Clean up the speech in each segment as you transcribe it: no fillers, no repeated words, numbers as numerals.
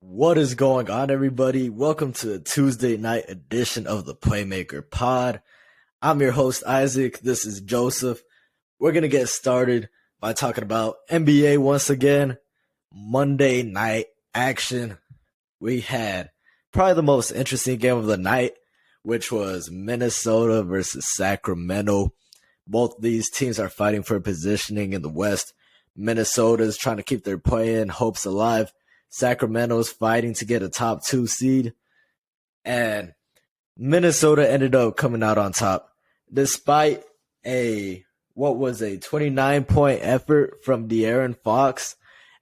What is going on, everybody? Welcome to the Tuesday night edition of the Playmaker Pod. I'm your host, Isaac. This is Joseph. We're going to get started by talking about NBA once again. Monday night action. We had probably the most interesting game of the night, which was Minnesota versus Sacramento. Both these teams are fighting for positioning in the West. Minnesota is trying to keep their play-in hopes alive. Sacramento's fighting to get a top 2 seed, and Minnesota ended up coming out on top despite a 29-point effort from De'Aaron Fox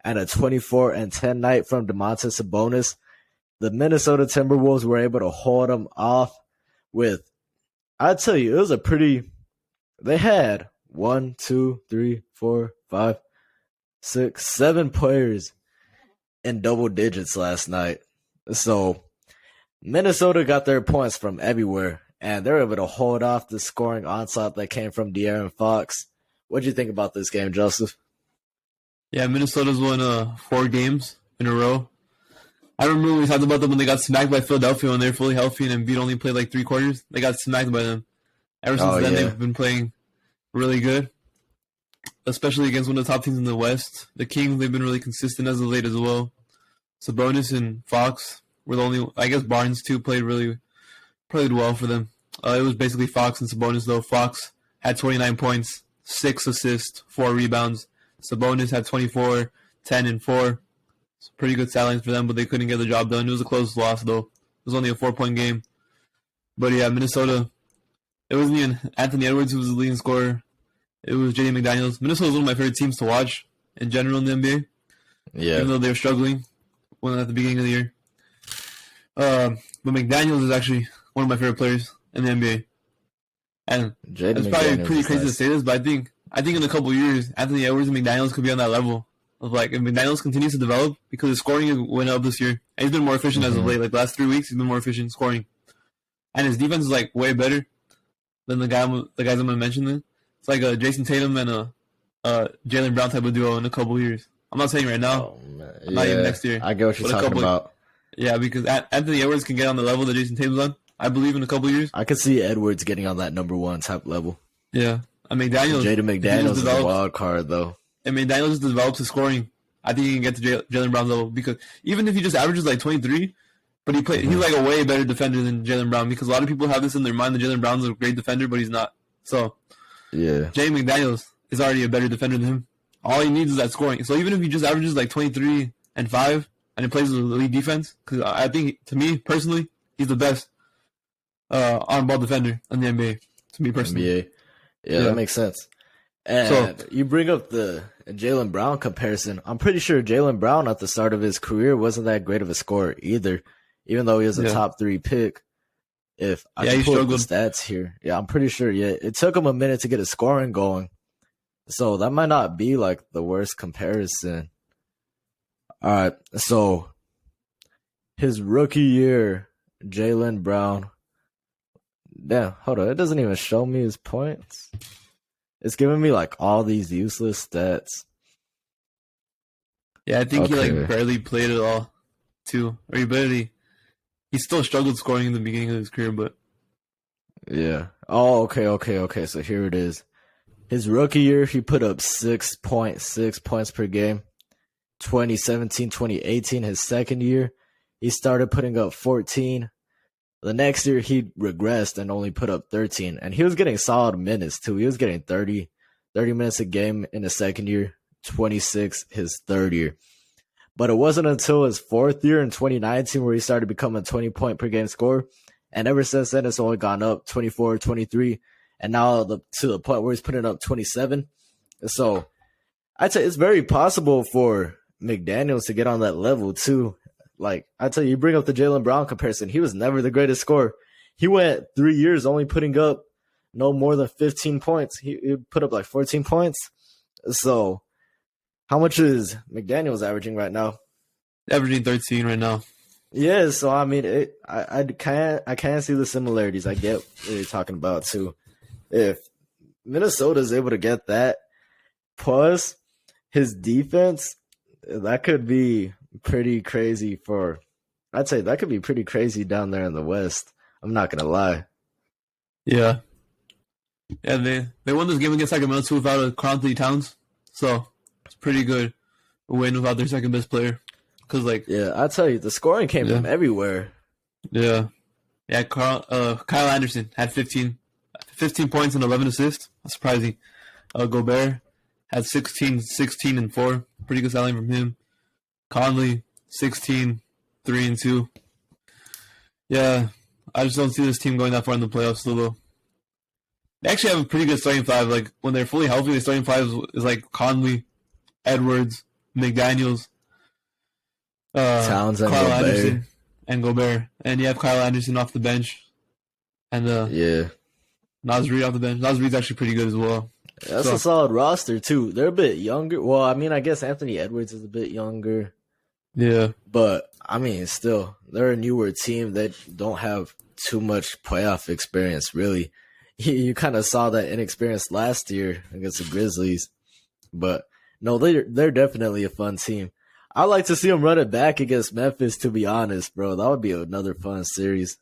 and a 24-10 night from Domantas Sabonis. The Minnesota Timberwolves were able to hold them off with, I'd tell you, it was they had 7 players in double digits last night. So Minnesota got their points from everywhere, and they're able to hold off the scoring onslaught that came from De'Aaron Fox. What do you think about this game, Joseph? Yeah, Minnesota's won 4 games in a row. I remember we talked about them when they got smacked by Philadelphia when they're fully healthy and Embiid only played like 3 quarters. They got smacked by them. Ever since then, they've been playing really good, especially against one of the top teams in the West. The Kings, they've been really consistent as of late as well. Sabonis and Fox were the only, I guess Barnes too played well for them. It was basically Fox and Sabonis though. Fox had 29 points, 6 assists, 4 rebounds. Sabonis had 24, 10, and 4. It's pretty good stat lines for them, but they couldn't get the job done. It was a close loss though. It was only a 4-point game. But yeah, Minnesota, it wasn't even Anthony Edwards who was the leading scorer. It was J.D. McDaniels. Minnesota was one of my favorite teams to watch in general in the NBA. Yeah. Even though they were struggling at the beginning of the year. But McDaniels is actually one of my favorite players in the NBA. And it's probably pretty crazy to say this, but I think in a couple of years, Anthony Edwards and McDaniels could be on that level. Of like, if McDaniels continues to develop, because his scoring went up this year. And he's been more efficient as of late. Like the last 3 weeks, he's been more efficient scoring. And his defense is like way better than the guys I'm going to mention then. It's like a Jason Tatum and a Jaylen Brown type of duo in a couple of years. I'm not saying right now. Not even next year. I get what you're talking about. Yeah, because Anthony Edwards can get on the level that Jason Tatum's on. I believe in a couple of years. I could see Edwards getting on that number 1 type level. Yeah. McDaniels. Jaden McDaniels is a wild card, though. And McDaniels just develops his scoring. I think he can get to Jaylen Brown's level. Because even if he just averages like 23, but he's like a way better defender than Jaylen Brown. Because a lot of people have this in their mind that Jaylen Brown's a great defender, but he's not. So, yeah, Jaden McDaniels is already a better defender than him. All he needs is that scoring. So even if he just averages like 23 and 5 and he plays with elite defense, because I think, to me personally, he's the best on-ball defender in the NBA. To me personally. NBA. Yeah, that makes sense. And you bring up the Jaylen Brown comparison. I'm pretty sure Jaylen Brown at the start of his career wasn't that great of a scorer either, even though he was a top 3 pick. If I can pull up the stats here. Yeah, I'm pretty sure. Yeah, it took him a minute to get his scoring going. So that might not be like the worst comparison. All right, so his rookie year, Jaylen Brown. Damn, hold on. It doesn't even show me his points. It's giving me like all these useless stats. Yeah, I think he like barely played at all, too. Or he still struggled scoring in the beginning of his career, but yeah. Oh, okay. So here it is. His rookie year, he put up 6.6 points per game. 2017, 2018, his second year, he started putting up 14. The next year, he regressed and only put up 13. And he was getting solid minutes, too. He was getting 30 minutes a game in his second year, 26 his third year. But it wasn't until his fourth year in 2019 where he started becoming a 20-point per game scorer. And ever since then, it's only gone up 24, 23. And now to the point where he's putting up 27. So I'd say it's very possible for McDaniels to get on that level too. Like I tell you bring up the Jaylen Brown comparison. He was never the greatest scorer. He went 3 years only putting up no more than 15 points. He put up like 14 points. So how much is McDaniels averaging right now? Averaging 13 right now. Yeah, so I mean, I can't see the similarities. I get what you're talking about too. If Minnesota is able to get that, plus his defense, that could be pretty crazy for. I'd say that could be pretty crazy down there in the West. I'm not gonna lie. Yeah. Yeah, they won this game against Sacramento too without a Carl Towns. So it's pretty good win without their second best player. Cause yeah, I tell you, the scoring came from everywhere. Yeah. Yeah, Kyle Anderson had 15 points and 11 assists. That's surprising. Gobert had 16, and 4. Pretty good selling from him. Conley, 16, 3 and 2. Yeah, I just don't see this team going that far in the playoffs still, though. They actually have a pretty good starting five. Like, when they're fully healthy, the starting five is like Conley, Edwards, McDaniels, Towns and Kyle Gobert. Anderson, and Gobert. And you have Kyle Anderson off the bench. And yeah, Naz Reid off the bench. Naz Reid's actually pretty good as well. That's a solid roster, too. They're a bit younger. Well, I mean, I guess Anthony Edwards is a bit younger. Yeah. But, I mean, still, they're a newer team that don't have too much playoff experience, really. You kind of saw that inexperience last year against the Grizzlies. But, no, they're definitely a fun team. I'd like to see them run it back against Memphis, to be honest, bro. That would be another fun series.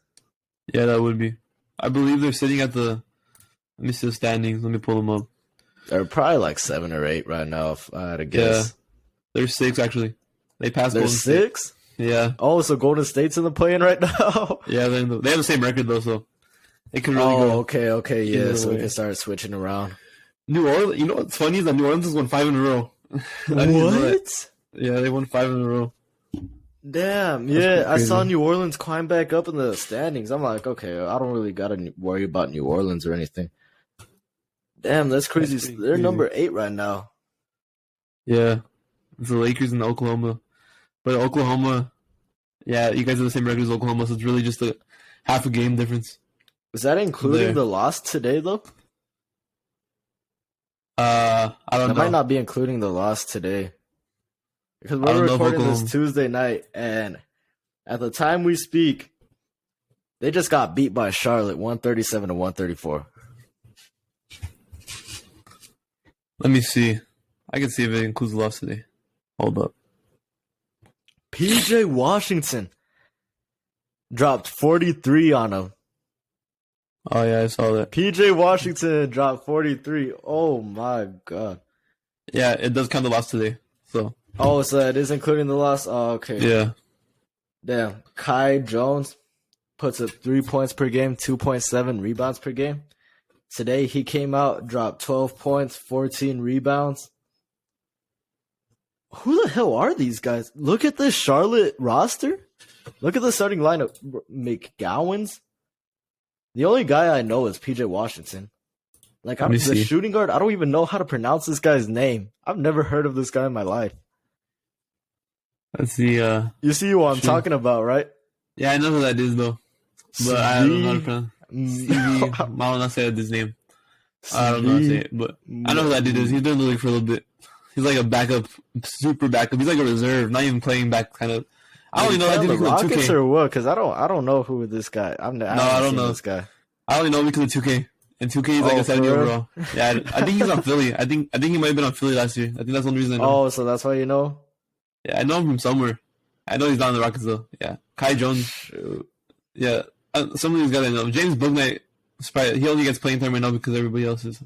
Yeah, that would be. I believe they're sitting at the... Let me see the standings. Let me pull them up. They're probably like 7 or 8 right now, if I had to guess. Yeah. They're 6, actually. They passed They're Golden 6? State. Yeah. Oh, so Golden State's in the play-in right now? Yeah, they have the same record, though, so they can really go. Okay, yeah, so we can start switching around. New Orleans, you know what's funny is that New Orleans has won 5 in a row. What? Yeah, they won 5 in a row. Damn, yeah, I saw New Orleans climb back up in the standings. I'm like, okay, I don't really got to worry about New Orleans or anything. Damn, that's crazy. They're number 8 right now. Yeah, it's the Lakers and Oklahoma. But Oklahoma, yeah, you guys have the same record as Oklahoma, so it's really just a half a game difference. Is that including the loss today, though? I don't know. That might not be including the loss today. Because we're recording this Tuesday night, and at the time we speak, they just got beat by Charlotte, 137 to 134. Let me see. I can see if it includes the loss today. Hold up. PJ Washington dropped 43 on him. Oh, yeah, I saw that. PJ Washington dropped 43. Oh, my God. Yeah, it does count the loss today. So. Oh, so it is including the loss? Oh, okay. Yeah. Damn. Kai Jones puts up 3 points per game, 2.7 rebounds per game. Today, he came out, dropped 12 points, 14 rebounds. Who the hell are these guys? Look at this Charlotte roster. Look at the starting lineup. McGowan's. The only guy I know is PJ Washington. Like, the shooting guard, I don't even know how to pronounce this guy's name. I've never heard of this guy in my life. Let's see. You see what I'm talking about, right? Yeah, I know who that is, though. But I don't know how to pronounce it. I don't know how to say his name. I don't know how to say it, but I know who that dude is. He's been in the league for a little bit. He's like a backup, super backup. He's like a reserve, not even playing back, kind of. I don't even know that dude because of 2K. Or what? Because I don't know who this guy. I don't know this guy. I only know because of 2K. And 2K is like a 70 overall. Yeah, I think he's on Philly. I think he might have been on Philly last year. I think that's the only reason I know. Oh, so that's why you know? Yeah, I know him from somewhere. I know he's not in the Rockets though. Yeah, Kai Jones. Shoot. Yeah, some of these guys I know. James Bouknight, he only gets playing time right now because everybody else is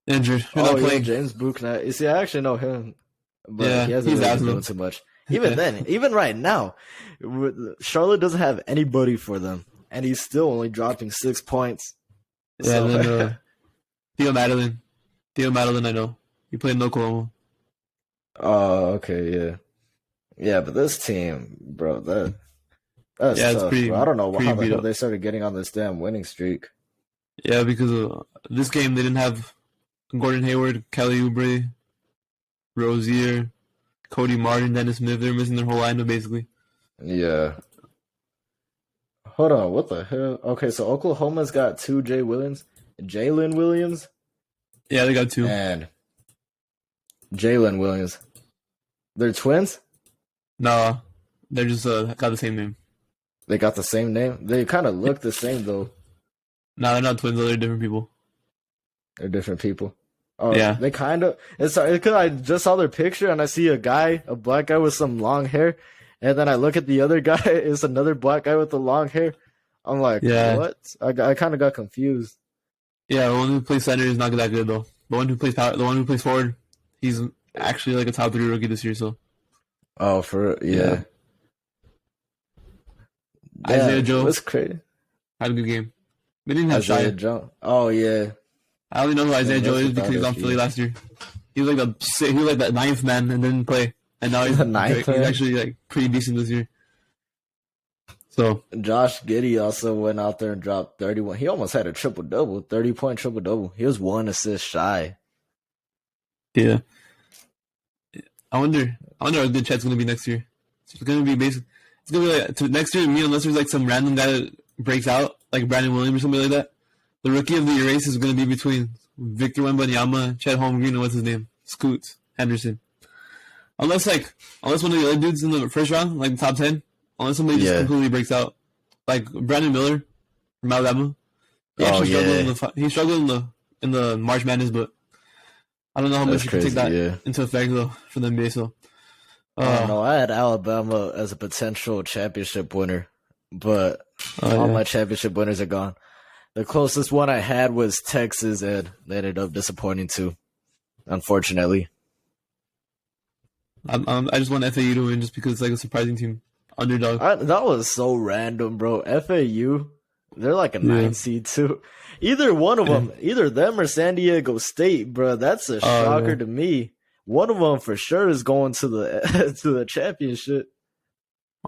injured. Not playing. James Bouknight. You see, I actually know him, but he hasn't really been doing too much. Even then, even right now, Charlotte doesn't have anybody for them, and he's still only dropping 6 points. Yeah, so. And then Theo Madeline, I know. He played in Oklahoma. Oh, okay, yeah. Yeah, but this team, bro, that's tough, it's pretty, bro. I don't know how the hell they started getting on this damn winning streak. Yeah, because of this game, they didn't have Gordon Hayward, Kelly Oubre, Rozier, Cody Martin, Dennis Smith. They're missing their whole lineup, basically. Yeah. Hold on, what the hell? Okay, so Oklahoma's got 2 Jalen Williams. Yeah, they got 2. And Jalen Williams. They're twins? No, they're just got the same name. They got the same name? They kind of look the same, though. No, they're not twins, though. They're different people. They're different people. Yeah. They kind of. It's because I just saw their picture and I see a black guy with some long hair, and then I look at the other guy. It's another black guy with the long hair. I'm like, Yeah. what? I kind of got confused. Yeah, the one who plays center is not that good though. The one who plays forward, he's actually like a top 3 rookie this year. So Oh, yeah. Isaiah Joe That's crazy. had a good game. They didn't have Isaiah Shai. Joe. Oh yeah. I only know who Isaiah Joe is because he was on it, Philly last year. He was like the 9th man and didn't play, and now he's Ninth man? actually like pretty decent this year. So Josh Giddey also went out there and dropped 31. He almost had a triple-double, 30-point triple-double. He was 1 assist shy. yeah, I wonder how good Chet's gonna be next year. It's gonna be basically like next year to me, unless there's like some random guy that breaks out, like Brandon Williams or something like that. The rookie of the year race is gonna be between Victor Wembanyama, Chet Holmgren, and what's his name, Scoot Henderson. Unless one of the other dudes in the first round, like the top 10, unless somebody just completely breaks out, like Brandon Miller from Alabama. He struggled in the March Madness, but I don't know how much you can take that into effect though for the NBA. So I don't know. I had Alabama as a potential championship winner, but all my championship winners are gone. The closest one I had was Texas, and they ended up disappointing too, unfortunately. I just want FAU to win just because it's like a surprising team. Underdog. That was so random, bro. FAU, they're like a 9 seed too. Either one of them, either them or San Diego State, bro. That's a shocker to me. One of them for sure is going to the to the championship.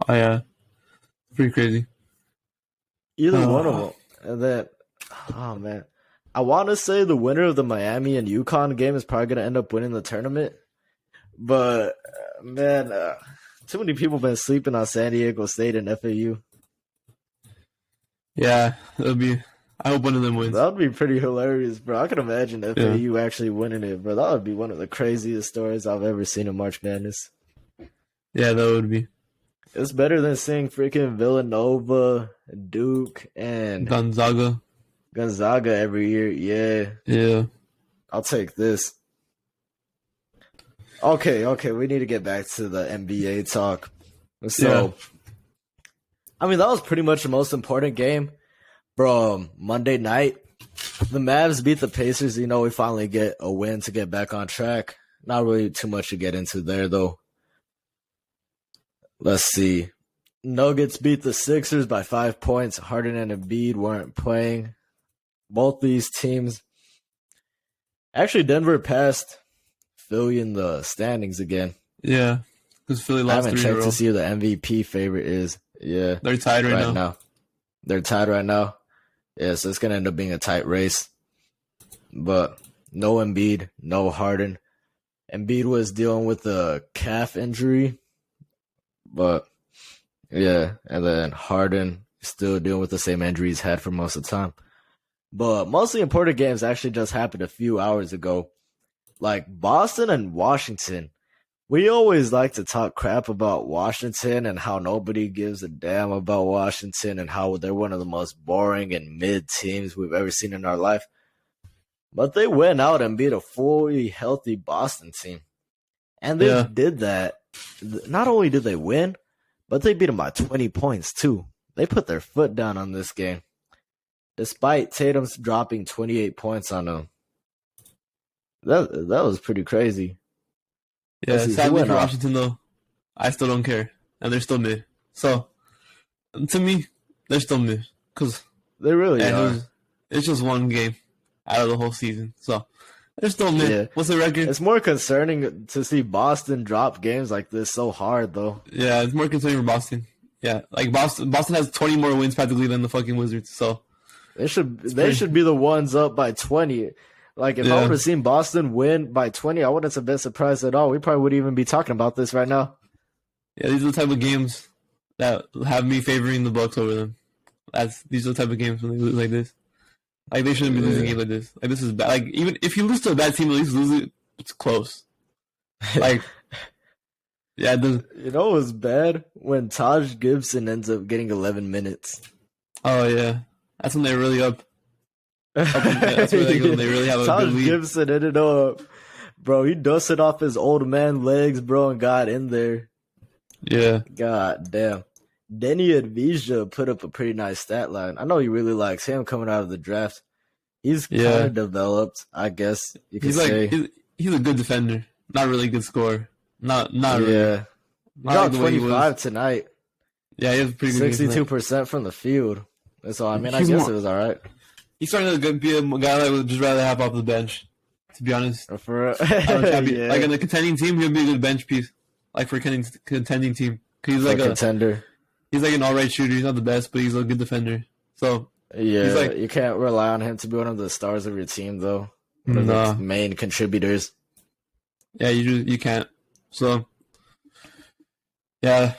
Oh yeah, pretty crazy. Either one of them, and then, oh man, I want to say the winner of the Miami and UConn game is probably going to end up winning the tournament, but man, too many people been sleeping on San Diego State and FAU. Yeah, I hope one of them wins. That would be pretty hilarious, bro. I could imagine FAU actually winning it, bro. That would be one of the craziest stories I've ever seen in March Madness. Yeah, that would be. It's better than seeing freaking Villanova, Duke, and Gonzaga every year. Yeah. Yeah. I'll take this. Okay. We need to get back to the NBA talk. So, I mean, that was pretty much the most important game. Bro, Monday night, the Mavs beat the Pacers. You know, we finally get a win to get back on track. Not really too much to get into there, though. Let's see. Nuggets beat the Sixers by 5 points. Harden and Embiid weren't playing. Both these teams. Actually, Denver passed Philly in the standings again. Yeah, because Philly lost 3 in a row. I haven't checked to see who the MVP favorite is. Yeah. They're tied right now. They're tied right now. Yeah, so it's going to end up being a tight race. But no Embiid, no Harden. Embiid was dealing with a calf injury. But, yeah, and then Harden still dealing with the same injury he's had for most of the time. But mostly important games actually just happened a few hours ago. Like Boston and Washington. We always like to talk crap about Washington and how nobody gives a damn about Washington and how they're one of the most boring and mid teams we've ever seen in our life. But they went out and beat a fully healthy Boston team. And they did that. Not only did they win, but they beat them by 20 points too. They put their foot down on this game. Despite Tatum's dropping 28 points on them. That was pretty crazy. Yeah, sadly for Washington though, I still don't care, and they're still mid. So, to me, they're still mid because they really are. It's just one game out of the whole season, so they're still mid. Yeah. What's the record? It's more concerning to see Boston drop games like this so hard, though. Yeah, it's more concerning for Boston. Yeah, like Boston has 20 more wins practically than the fucking Wizards. So they should be the ones up by 20. Like, if I would have seen Boston win by 20, I wouldn't have been surprised at all. We probably wouldn't even be talking about this right now. Yeah, these are the type of games that have me favoring the Bucks over them. These are the type of games when they lose like this. Like, they shouldn't be losing games like this. Like, this is bad. Like, even if you lose to a bad team, at least lose it. It's close. Like, yeah. You know what was bad? When Taj Gibson ends up getting 11 minutes. Oh, yeah. That's when they're really up. That's where they go. They really have a Taj good lead. Gibson ended up, bro. He dusted off his old man legs, bro, and got in there. Yeah. God damn. Denny Advisha put up a pretty nice stat line. I know he really likes him coming out of the draft. He's kind of developed, I guess you could say. He's a good defender, not really a good scorer. Not really. Yeah. He got the way he 25 was. tonight. Yeah, he has a pretty good 62% from the field. That's all. I mean, I He's guess more- it was all right. He's starting to be a guy that would just rather have off the bench, to be honest. For Yeah. Like in a contending team, he'll be a good bench piece. Like for a contending team. 'Cause he's like a contender. He's like an all-right shooter. He's not the best, but he's a good defender. So Yeah, he's like, you can't rely on him to be one of the stars of your team, though. One of Nah. the main contributors. yeah, you can't. So yeah,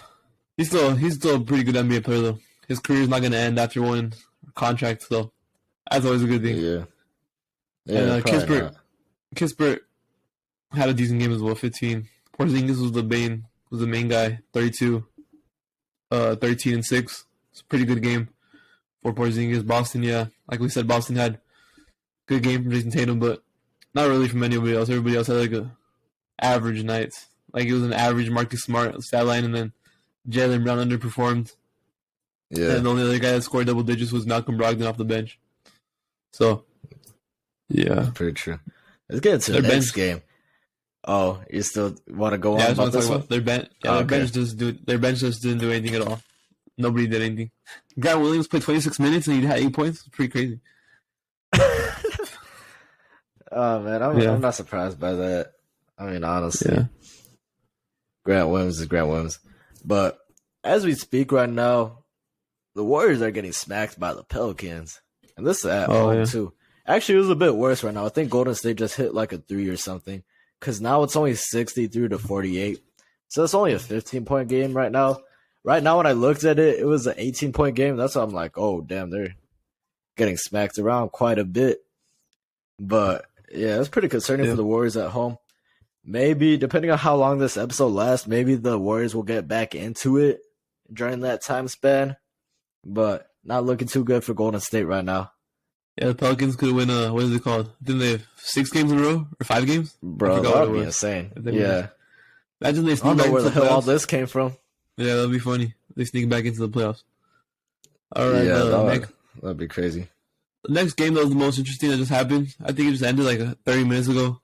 he's still a pretty good NBA player though. His career's not gonna end after one contract, so that's always a good thing. Yeah. And probably not. Kispert had a decent game as well, 15. Porzingis was the main guy, 32, 13 and 6. It's a pretty good game for Porzingis. Boston, yeah, like we said, Boston had good game from Jason Tatum, but not really from anybody else. Everybody else had like a average night. Like it was an average Marcus Smart stat line, and then Jaylen Brown underperformed. Yeah. And the only other guy that scored double digits was Malcolm Brogdon off the bench. So, yeah. Pretty true. Let's get to the next game. Oh, you still want to go on Yeah, I about just want to this talk one? about their bench. Yeah, their bench just didn't do anything at all. Nobody did anything. Grant Williams played 26 minutes and he had 8 points. It's pretty crazy. Oh, man, I'm not surprised by that. I mean, honestly. Yeah. Grant Williams is Grant Williams. But as we speak right now, the Warriors are getting smacked by the Pelicans. And this is at home, too. Actually, it was a bit worse right now. I think Golden State just hit like a 3 or something. Because now it's only 63-48. So it's only a 15-point game right now. Right now, when I looked at it, it was an 18-point game. That's why I'm like, oh, damn, they're getting smacked around quite a bit. But, yeah, it's pretty concerning for the Warriors at home. Maybe, depending on how long this episode lasts, maybe the Warriors will get back into it during that time span. But not looking too good for Golden State right now. Yeah, the Pelicans could win, what is it called? Didn't they have 6 games in a row? Or 5 games? Bro, that would be insane. Yeah. Imagine they I don't know where the hell all this came from. Yeah, that'd be funny. They sneak back into the playoffs. All right, yeah, that'd be crazy. The next game that was the most interesting that just happened, I think it just ended like 30 minutes ago.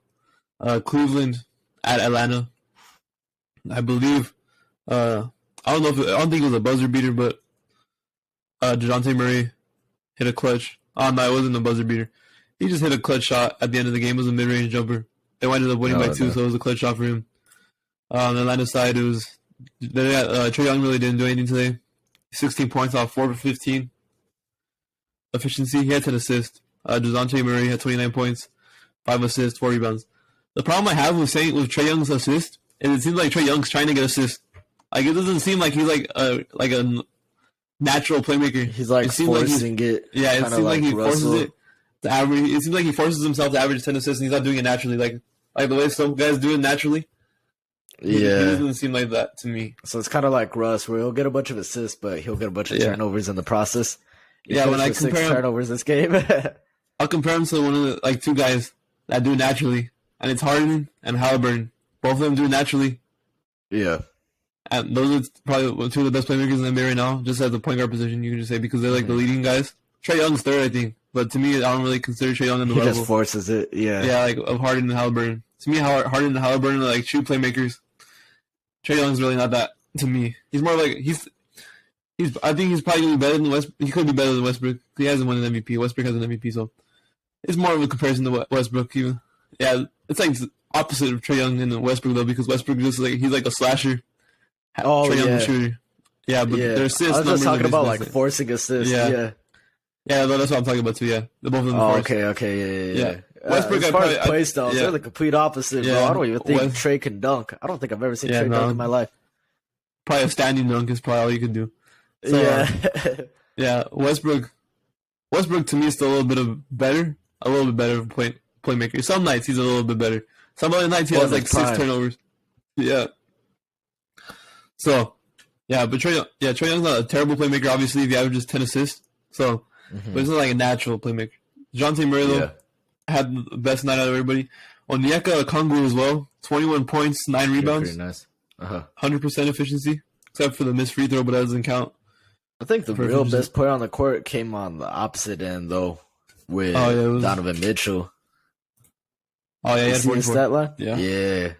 Cleveland at Atlanta. I believe, I don't think it was a buzzer beater, but DeJounte Murray hit a clutch. Oh, no, it wasn't a buzzer beater. He just hit a clutch shot at the end of the game. It was a mid-range jumper. They ended up winning by 2, so it was a clutch shot for him. On the Atlanta side, Trae Young really didn't do anything today. 16 points off 4 for 15. Efficiency, he had 10 assists. DeJounte Murray had 29 points, 5 assists, 4 rebounds. The problem I have with Trae Young's assist is it seems like Trae Young's trying to get assists. Like it doesn't seem like he's like a natural playmaker. He's like forcing it. Yeah, it seems like he forces it to average. It seems like he forces himself to average 10 assists, and he's not doing it naturally. Like the way some guys do it naturally. He doesn't seem like that to me. So it's kind of like Russ, where he'll get a bunch of assists, but he'll get a bunch of turnovers in the process. When I compare 6 turnovers this game, I'll compare him to one of the 2 guys that do it naturally, and it's Harden and Halliburton. Both of them do it naturally. Yeah. And those are probably 2 of the best playmakers in the NBA right now, just at the point guard position, you can just say, because they're like the leading guys. Trae Young's 3rd, I think. But to me, I don't really consider Trae Young in the level. He just forces it, yeah. Yeah, like of Harden and Halliburton. To me, Harden and Halliburton are like true playmakers. Trae Young's really not that to me. He's more like I think he's probably gonna be better than Westbrook. He could be better than Westbrook. He hasn't won an MVP. Westbrook has an MVP, so it's more of a comparison to Westbrook. Even it's like opposite of Trae Young and Westbrook though, because Westbrook just like he's like a slasher. Trae Young a shooter. Yeah, but their assists. I was just talking about like forcing assists. Yeah, that's what I'm talking about too. Yeah, the both of them. Okay, yeah. Westbrook, as far as play styles, they're the complete opposite, bro. I don't even think Trae can dunk. I don't think I've ever seen Trae dunk in my life. Probably a standing dunk is probably all you can do. So, Westbrook to me is still a little bit better of playmaker. Some nights he's a little bit better. Some other nights he has like 6 turnovers. Yeah. So, but Trae Young's not a terrible playmaker. Obviously, if he averages 10 assists, so but he's not like a natural playmaker. DeJounte Murray, though, Yeah. had the best night out of everybody. Onyeka Okongwu as well. 21 points, 9 Yeah, rebounds. pretty nice. 100% efficiency, except for the missed free throw, but that doesn't count. I think the real best player on the court came on the opposite end, though, with Donovan Mitchell. Oh, yeah, he You had see his 44. stat line? Yeah.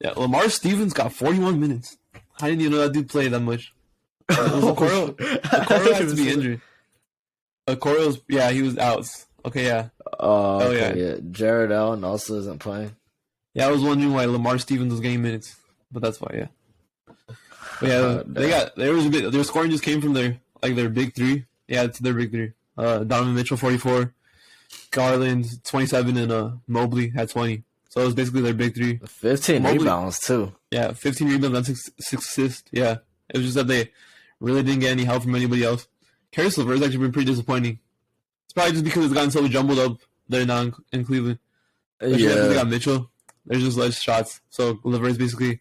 Yeah, Lamar Stevens got 41 minutes. How didn't you know that dude played that much? Okoro has to be injured. Okoro's, yeah, he was out. Okay, yeah. Oh, okay, yeah. Jared Allen also isn't playing. Yeah, I was wondering why Lamar Stevens was getting minutes, but that's why, yeah. But yeah, their scoring just came from their big three. Yeah, it's their big three. Donovan Mitchell 44, Garland 27, and Mobley had 20. So it was basically their big three. 15 rebounds too. Yeah, 15 rebounds and 6 assists. Yeah, it was just that they really didn't get any help from anybody else. Caris LeVert has actually been pretty disappointing. It's probably just because it's gotten so jumbled up there now in Cleveland. Especially after they got Mitchell. There's just less shots. So LeVert's basically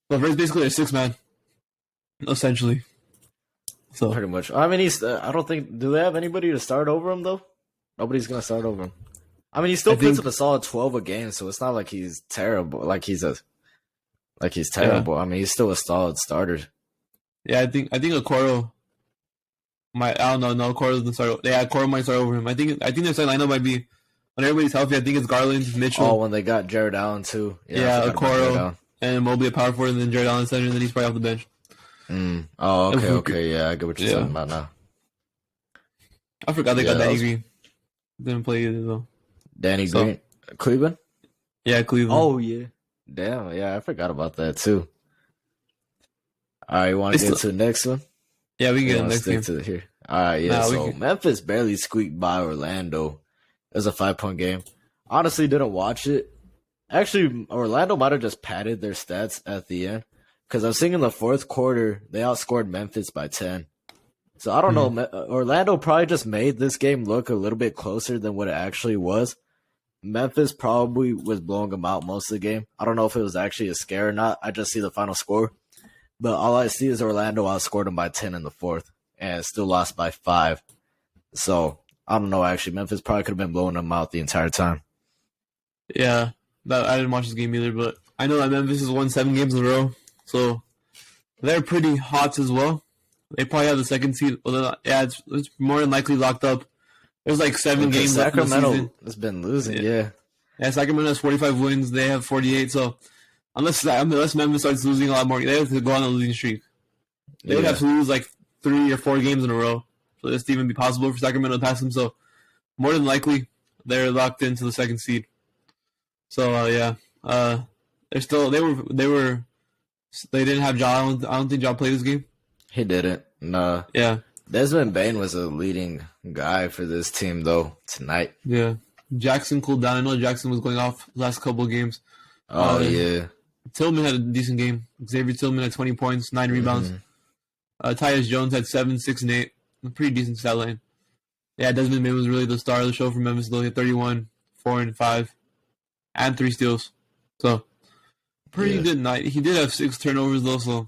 their sixth man, essentially. So pretty much. I mean, I don't think. Do they have anybody to start over him though? Nobody's gonna start over him. I mean, he still puts up a solid 12 a game, so it's not like he's terrible. Like he's terrible. Yeah. I mean, he's still a solid starter. Yeah, I think Okoro might. I don't know. No, Okoro doesn't start. Yeah, Okoro might start over him. I think their starting lineup might be when everybody's healthy. I think it's Garland, Mitchell. Oh, when they got Jared Allen too. Yeah, Okoro and Mobley at power forward, and then Jared Allen center, and then he's probably off the bench. Oh, okay. Yeah, I get what you're talking about now. I forgot they got Danny Green. Didn't play either though. Danny Green, Cleveland. Yeah, Cleveland. Oh yeah, damn. Yeah, I forgot about that too. All right, you want to get to the next one? Yeah, we can get to the next game. To here. All right, yeah. So Memphis barely squeaked by Orlando. It was a 5-point game. Honestly, didn't watch it. Actually, Orlando might have just padded their stats at the end because I was thinking the fourth quarter they outscored Memphis by 10. So I don't know. Orlando probably just made this game look a little bit closer than what it actually was. Memphis probably was blowing them out most of the game. I don't know if it was actually a scare or not. I just see the final score. But all I see is Orlando outscored them by 10 in the fourth and still lost by 5. So I don't know, actually. Memphis probably could have been blowing them out the entire time. Yeah, I didn't watch this game either, but I know that Memphis has won 7 games in a row. So they're pretty hot as well. They probably have the second seed. Well, yeah, it's more than likely locked up. There's like 7 games left in the season. Sacramento has been losing, yeah. Yeah, Sacramento has 45 wins. They have 48. So unless Memphis starts losing a lot more, they have to go on a losing streak. They would have to lose like 3 or 4 games in a row for this to even be possible for Sacramento to pass them. So more than likely, they're locked into the second seed. So they're still they didn't have Ja. I don't think Ja played this game. He didn't. No. Yeah. Desmond Bane was a leading guy for this team, though, tonight. Yeah. Jackson cooled down. I know Jackson was going off the last couple of games. Oh, yeah. Tillman had a decent game. Xavier Tillman had 20 points, 9 rebounds. Tyus Jones had 7, 6, and 8. A pretty decent stat line. Yeah, Desmond Bane was really the star of the show for Memphis, though. He had 31, 4, and 5, and 3 steals. So, pretty good night. He did have 6 turnovers, though, so.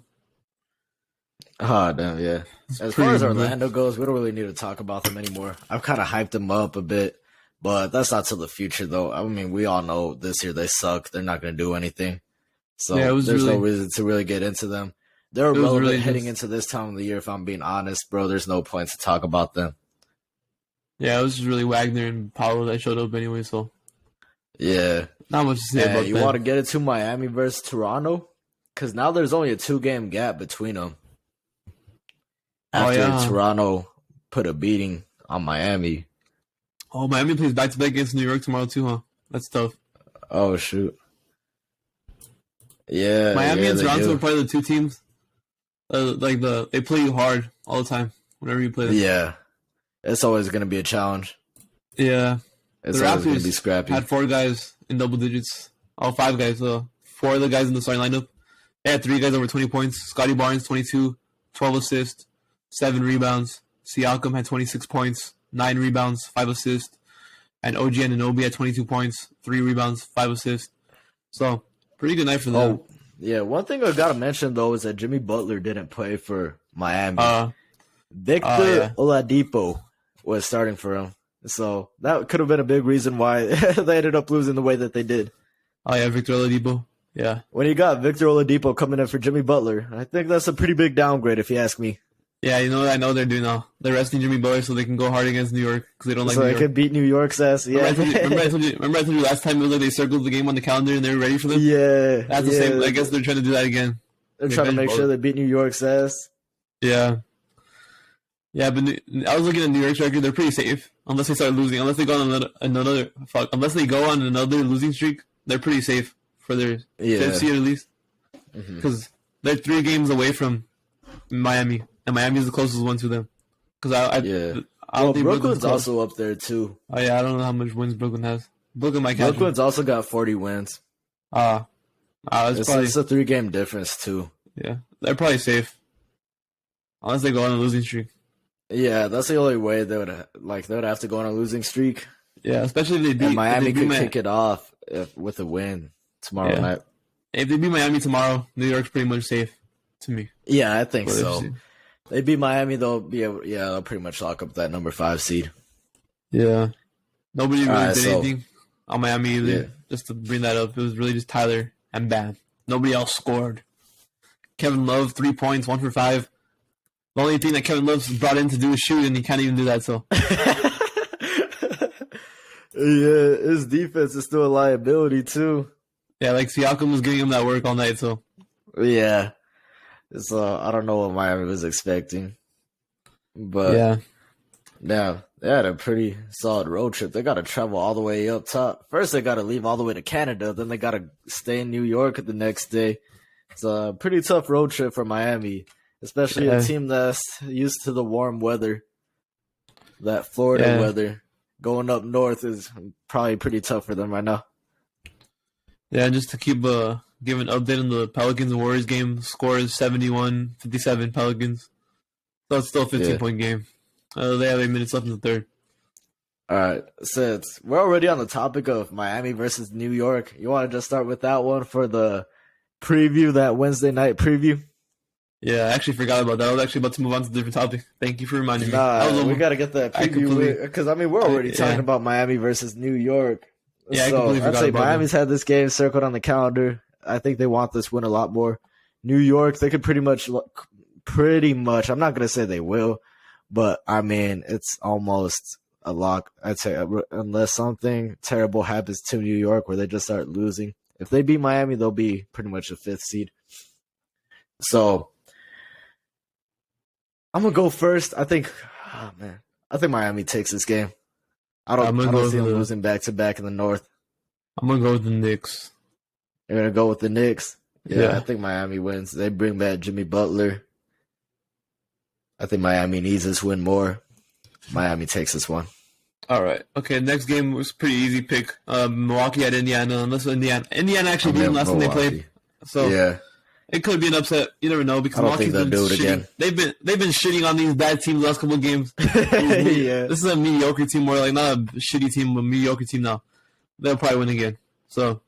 Oh, damn, yeah. As far as Orlando goes, we don't really need to talk about them anymore. I've kind of hyped them up a bit, but that's not till the future, though. I mean, we all know this year they suck. They're not going to do anything. So there's no reason to really get into them. They're relevant heading into this time of the year, if I'm being honest, bro. There's no point to talk about them. Yeah, it was just really Wagner and Paolo that showed up anyway, so. Yeah. Not much to say about that. You want to get into Miami versus Toronto? Because now there's only a 2-game gap between them. After Toronto put a beating on Miami. Oh, Miami plays back-to-back against New York tomorrow too, huh? That's tough. Oh, shoot. Yeah. Miami and Toronto are probably the 2 teams. They play you hard all the time whenever you play them. Yeah. It's always going to be a challenge. Yeah. It's always going to be scrappy. Had 4 guys in double digits. Oh, 5 guys. 4 of the guys in the starting lineup. They had 3 guys over 20 points. Scotty Barnes, 22, 12 assists, 7 rebounds. Siakam had 26 points, 9 rebounds, 5 assists. And OG Anunoby had 22 points, 3 rebounds, 5 assists. So, pretty good night for them. Oh, yeah. One thing I got to mention, though, is that Jimmy Butler didn't play for Miami. Victor Oladipo was starting for him. So that could have been a big reason why they ended up losing the way that they did. Oh yeah, Victor Oladipo. Yeah. When you got Victor Oladipo coming in for Jimmy Butler, I think that's a pretty big downgrade if you ask me. Yeah, you know what I know they're doing now. They're resting Jimmy Butler so they can go hard against New York because they don't like so New they York. could beat New York's ass. Yeah. Remember I told you last time it was like they circled the game on the calendar and they were ready for them? Yeah. That's the same. I guess they're trying to do that again. They're trying to make sure they beat New York's ass. Yeah. Yeah, but I was looking at New York's record. They're pretty safe unless they start losing. Unless they go on unless they go on another losing streak, they're pretty safe for their fifth seed at least. Because they're 3 games away from Miami, and Miami is the closest one to them. Because I don't think Brooklyn's also up there too. Oh yeah, I don't know how much wins Brooklyn has. Brooklyn's also got 40 wins. It's a 3-game difference too. Yeah, they're probably safe unless they go on a losing streak. Yeah, that's the only way they would have to go on a losing streak. Yeah, especially if they beat Miami could kick it off with a win tomorrow night. If they beat Miami tomorrow, New York's pretty much safe to me. Yeah, I think so. They beat Miami, they'll pretty much lock up that number 5 seed. Yeah. Nobody really did anything on Miami either. Yeah. Just to bring that up, it was really just Tyler and Bam. Nobody else scored. Kevin Love, 3 points, 1 for 5. The only thing that Kevin Love's brought in to do is shoot, and he can't even do that, so. Yeah, his defense is still a liability, too. Yeah, like Siakam was giving him that work all night, so. Yeah. So, I don't know what Miami was expecting. But, yeah, they had a pretty solid road trip. They got to travel all the way up top. First, they got to leave all the way to Canada. Then they got to stay in New York the next day. It's a pretty tough road trip for Miami, especially a team that's used to the warm weather. That Florida weather. Going up north is probably pretty tough for them right now. Yeah, just to keep give an update on the Pelicans and Warriors game. Score is 71-57 Pelicans. So it's still a 15-point game. They have 8 minutes left in the third. All right. Since we're already on the topic of Miami versus New York, you want to just start with that one for the preview, that Wednesday night preview? Yeah, I actually forgot about that. I was actually about to move on to a different topic. Thank you for reminding me. We got to get that preview because, we're already talking about Miami versus New York. Yeah, so I'd say Miami's had this game circled on the calendar. I think they want this win a lot more. New York, they could pretty much. I'm not gonna say they will, but it's almost a lock. I'd say unless something terrible happens to New York where they just start losing. If they beat Miami, they'll be pretty much a 5th seed. So I'm gonna go first. I think Miami takes this game. I don't see them losing back-to-back in the North. I'm going to go with the Knicks. You're going to go with the Knicks? Yeah, I think Miami wins. They bring back Jimmy Butler. I think Miami needs this win more. Miami takes this one. All right. Okay, next game was pretty easy pick. Milwaukee at Indiana. Unless Indiana actually beat them last time they played. So yeah. It could be an upset. You never know because Milwaukee's been shitting. They've been shitting on these bad teams the last couple of games. This is a mediocre team, more like not a shitty team, but a mediocre team now. They'll probably win again. So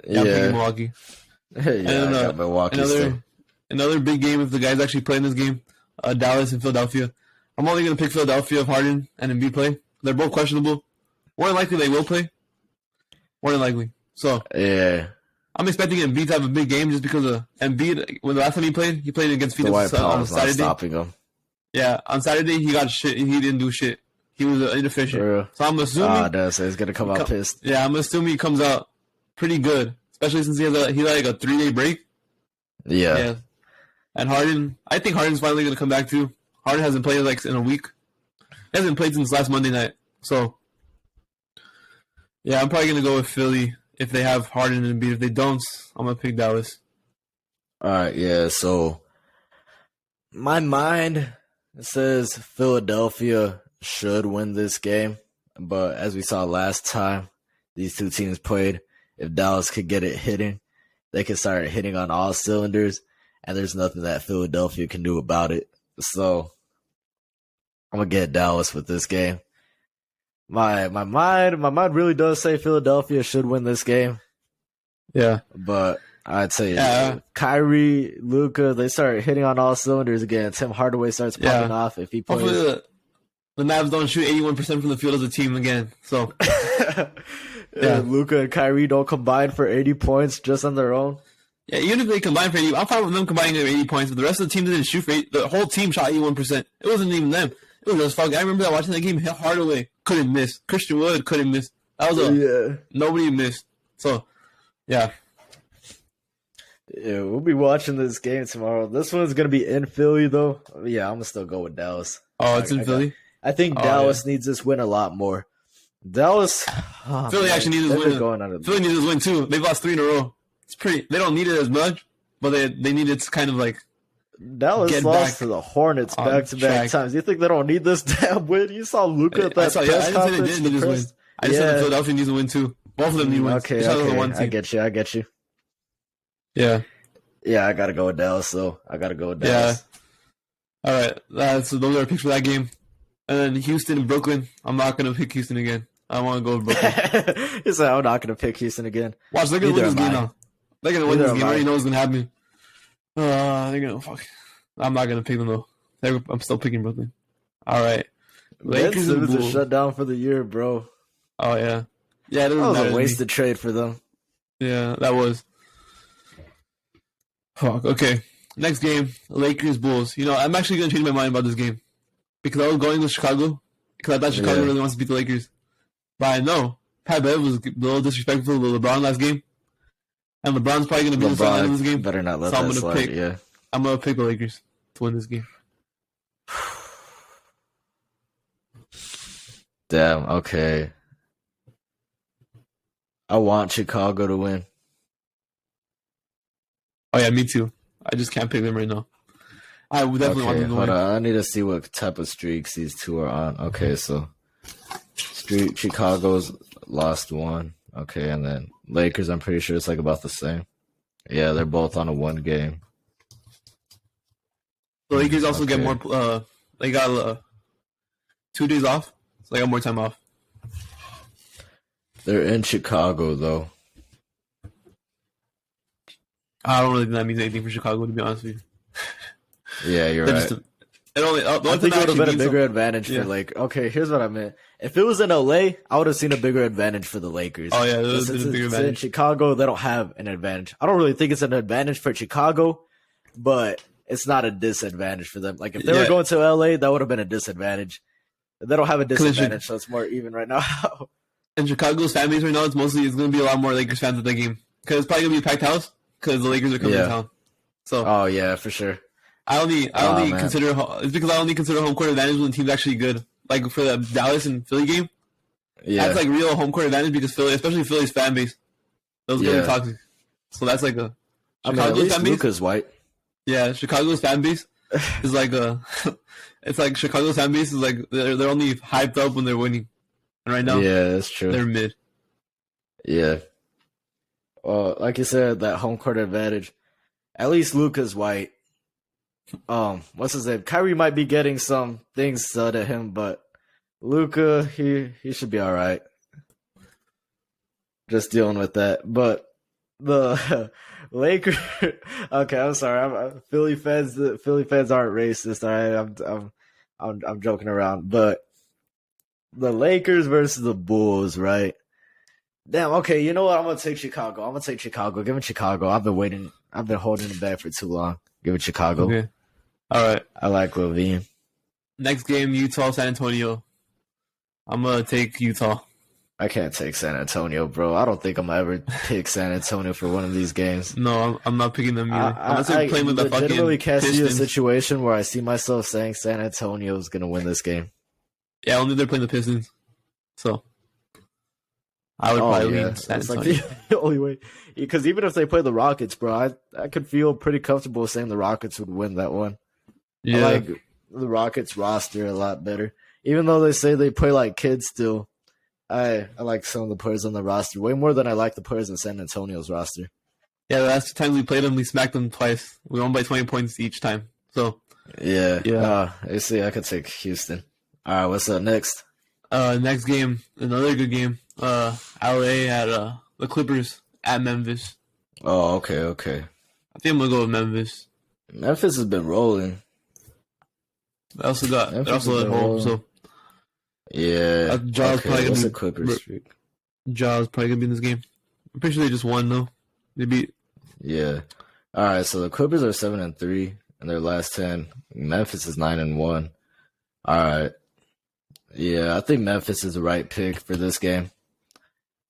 I'm picking Milwaukee. I got Milwaukee. Another big game if the guys actually play in this game. Dallas and Philadelphia. I'm only going to pick Philadelphia if Harden and Embiid play. They're both questionable. More than likely they will play. More than likely. So yeah. I'm expecting Embiid to have a big game just because of Embiid. When the last time he played against Phoenix on Saturday. Stopping him. Yeah, on Saturday he got shit. He didn't do shit. He was inefficient. So I'm assuming he's gonna come out pissed. Yeah, I'm assuming he comes out pretty good, especially since he had like a 3-day break. Yeah. And Harden, I think Harden's finally gonna come back too. Harden hasn't played in a week. He hasn't played since last Monday night. So yeah, I'm probably gonna go with Philly. If they have Harden and Embiid, if they don't, I'm going to pick Dallas. All right, yeah. So my mind says Philadelphia should win this game. But as we saw last time, these two teams played. If Dallas could get it hitting, they could start hitting on all cylinders. And there's nothing that Philadelphia can do about it. So I'm going to get Dallas with this game. My mind really does say Philadelphia should win this game. Yeah. But I'd say Kyrie, Luka, they start hitting on all cylinders again. Tim Hardaway starts popping off if he plays. the Mavs don't shoot 81% from the field as a team again. So yeah, Luka and Kyrie don't combine for 80 points just on their own. Yeah, even if they combine for 80, I'm fine with them combining for 80 points, but the rest of the team didn't shoot for 80. The whole team shot 81%. It wasn't even them. It was just fucking. I remember that watching that game. Hardaway couldn't miss. Christian Wood couldn't miss. That was nobody missed. So, yeah. Yeah, we'll be watching this game tomorrow. This one's gonna be in Philly, though. Yeah, I'm gonna still go with Dallas. Oh, it's in Philly. I think Dallas needs this win a lot more. Dallas, Philly actually needs this win. Philly needs this win too. They've lost 3 in a row. It's pretty. They don't need it as much, but they need it to kind of like. Dallas lost to the Hornets back-to-back times. You think they don't need this damn win? You saw Luka at that press conference. I didn't say they didn't need this win. I just said Philadelphia needs a win too. Both of them need wins. Okay. I get you. Yeah. Yeah, I gotta go with Dallas, though. Yeah. All right. Those are our picks for that game. And then Houston and Brooklyn. I'm not gonna pick Houston again. I want to go with Brooklyn. He said, I'm not gonna pick Houston again. Watch, they're gonna win this game now. They're gonna win this game. I already know what's gonna happen. They're gonna fuck. I'm not gonna pick them though. I'm still picking Brooklyn. All right. Lakers and Bulls. A shutdown for the year, bro. Oh yeah. Yeah, that was a wasted trade for them. Yeah, that was. Fuck. Okay. Next game, Lakers Bulls. You know, I'm actually gonna change my mind about this game because I was going with Chicago because I thought Chicago really wants to beat the Lakers. But I know Pat Bev was a little disrespectful to LeBron last game. And LeBron's probably going to be the starter in this game. Better not let that slide, I'm going to pick the Lakers to win this game. Damn, okay. I want Chicago to win. Oh, yeah, me too. I just can't pick them right now. I would definitely want them to win. Hold on. I need to see what type of streaks these two are on. Okay, so Chicago's lost 1. Okay, and then Lakers, I'm pretty sure it's like about the same. Yeah, they're both on a 1 game. The Lakers also get more. They got 2 days off, so they got more time off. They're in Chicago, though. I don't really think that means anything for Chicago, to be honest with you. Yeah, you're right. I think it would have been a bigger advantage for okay, here's what I meant. If it was in LA, I would have seen a bigger advantage for the Lakers. Oh yeah, it a bigger advantage. In Chicago, they don't have an advantage. I don't really think it's an advantage for Chicago, but it's not a disadvantage for them. Like if they were going to LA, that would have been a disadvantage. They don't have a disadvantage, so it's more even right now. And Chicago's fan base right now, it's going to be a lot more Lakers fans at that game because it's probably going to be a packed house because the Lakers are coming to town. So. Oh yeah, for sure. I only consider it's because I only consider home court advantage when the team's actually good. Like for the Dallas and Philly game, that's like real home court advantage because Philly, especially Philly's fan base, those guys are toxic. So that's like a Chicago's fan base. Luka's white. Yeah, Chicago's fan base is like it's like Chicago's fan base is like they're only hyped up when they're winning, and right now, that's true. They're mid. Yeah. Well, like you said, that home court advantage. At least Luka's white. What's his name? Kyrie might be getting some things said at him, but Luka, he should be all right. Just dealing with that. But the Lakers. Okay, I'm sorry. Philly fans aren't racist. All right, I'm joking around. But the Lakers versus the Bulls, right? Damn. Okay, you know what? I'm gonna take Chicago. Give it Chicago. I've been holding it back for too long. Give it Chicago. Okay. All right. I like Levine. Next game, Utah, San Antonio. I'm going to take Utah. I can't take San Antonio, bro. I don't think I'm going to ever pick San Antonio for one of these games. No, I'm not picking them either. I'm playing with the fucking Pistons. Can't see a situation where I see myself saying San Antonio is going to win this game. Yeah, only they're playing the Pistons. So, I would probably lean San Antonio. Like the only way. Because even if they play the Rockets, bro, I could feel pretty comfortable saying the Rockets would win that one. Yeah. I like the Rockets roster a lot better. Even though they say they play like kids still, I like some of the players on the roster way more than I like the players in San Antonio's roster. Yeah, the last 2 times we played them, we smacked them twice. We won by 20 points each time. So yeah. I see. I could take Houston. All right, what's up next? Next game, another good game. LA at the Clippers at Memphis. Oh, okay. I think I'm gonna go with Memphis. Memphis has been rolling. They also at home, so Yeah. Ja's Okay, probably what's the gonna Clippers streak? Ja's probably gonna be in this game. I'm pretty sure they just won though. They beat. Yeah. All right, so the Clippers are 7-3 in their last 10. Memphis is 9-1. All right. Yeah, I think Memphis is the right pick for this game.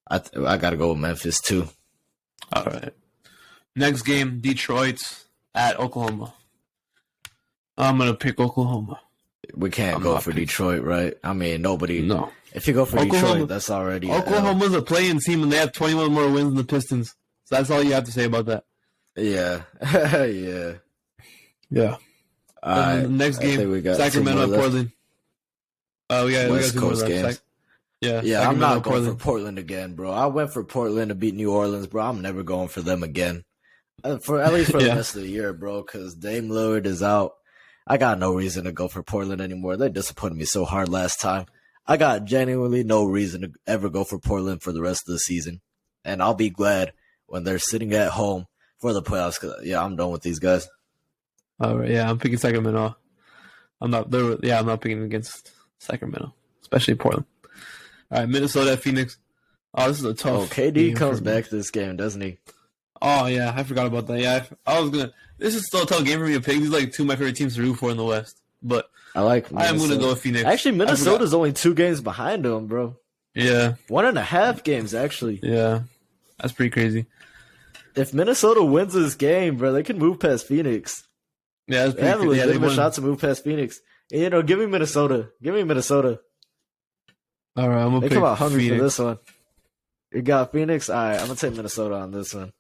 I got to go with Memphis too. All right. Next game, Detroit at Oklahoma. I'm gonna pick Oklahoma. We can't go for Detroit, right? I mean, nobody. No. If you go for Oklahoma, Detroit, that's already Oklahoma's a playing team, and they have 21 more wins than the Pistons. So that's all you have to say about that. Yeah. Yeah. Yeah. All right. Next game, we got Sacramento at Portland. We got West 2 more Coast left. games. Yeah, I'm not going Portland. for Portland again, bro. I went for Portland to beat New Orleans, bro. I'm never going for them again. For at least for the rest of the year, bro, because Dame Lillard is out. I got no reason to go for Portland anymore. They disappointed me so hard last time. I got genuinely no reason to ever go for Portland for the rest of the season. And I'll be glad when they're sitting at home for the playoffs because, I'm done with these guys. All right, I'm picking Sacramento. I'm not picking against Sacramento, especially Portland. All right, Minnesota at Phoenix. Oh, this is a tough. KD comes back to this game, doesn't he? Oh yeah, I forgot about that. Yeah, This is still a tough game for me to pick. These are like 2 of my favorite teams to root for in the West. But I like Minnesota. I'm gonna go with Phoenix. Actually, Minnesota's only 2 games behind them, bro. Yeah, 1.5 games actually. Yeah, that's pretty crazy. If Minnesota wins this game, bro, they can move past Phoenix. Yeah, that's they have a legitimate yeah, shot to move past Phoenix. And, give me Minnesota. Give me Minnesota. All right, I'm gonna pick come out hungry Phoenix. for this one. You got Phoenix? All right, I'm going to take Minnesota on this one.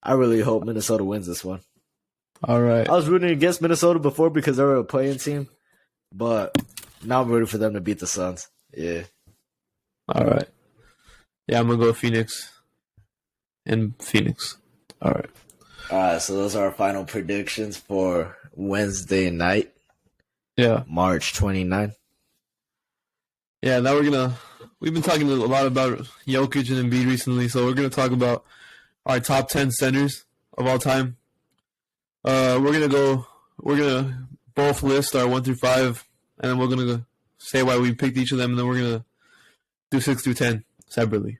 I really hope Minnesota wins this one. All right. I was rooting against Minnesota before because they were a playing team, but now I'm rooting for them to beat the Suns. Yeah. All right. Yeah, I'm going to go Phoenix. And Phoenix. All right. All right, so those are our final predictions for Wednesday night. Yeah. March 29th. Yeah, now we've been talking a lot about Jokic and Embiid recently, so we're going to talk about our top 10 centers of all time. We're gonna both list our 1 through 5, and then we're gonna say why we picked each of them, and then we're gonna do 6 through 10 separately.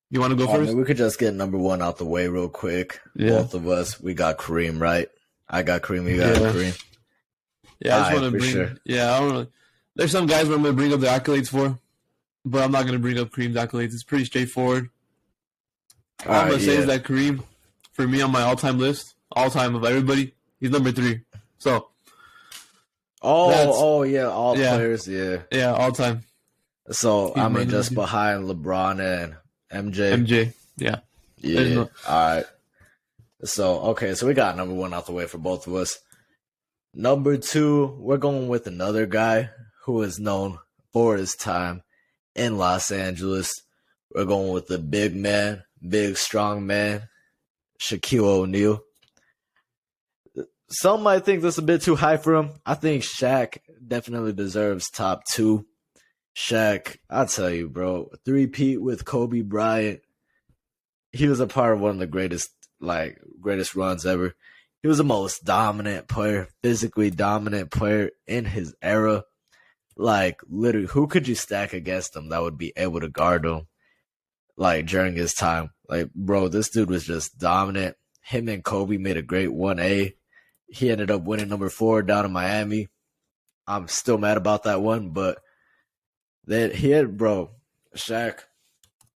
You want to go first? Man, we could just get number 1 out the way real quick. Yeah. Both of us, we got Kareem, right? I got Kareem, you got Kareem. Yeah, I just want to bring. Sure. Yeah, I don't know. There's some guys where I'm gonna bring up the accolades for, but I'm not gonna bring up Kareem's accolades. It's pretty straightforward. All I'm gonna say is that Kareem, for me on my all-time list, all-time of everybody, he's number 3. So. All players, yeah, all-time. So he's just behind LeBron and MJ. Yeah. All right. So we got number 1 out the way for both of us. Number 2, we're going with another guy who is known for his time in Los Angeles. We're going with the big man. Big, strong man, Shaquille O'Neal. Some might think this is a bit too high for him. I think Shaq definitely deserves top 2. Shaq, I'll tell you, bro, 3-peat with Kobe Bryant. He was a part of one of the greatest runs ever. He was the most dominant player, physically dominant player in his era. Like, literally, who could you stack against him that would be able to guard him? Like, during his time. Like, bro, this dude was just dominant. Him and Kobe made a great 1A. He ended up winning number 4 down in Miami. I'm still mad about that one, but Shaq,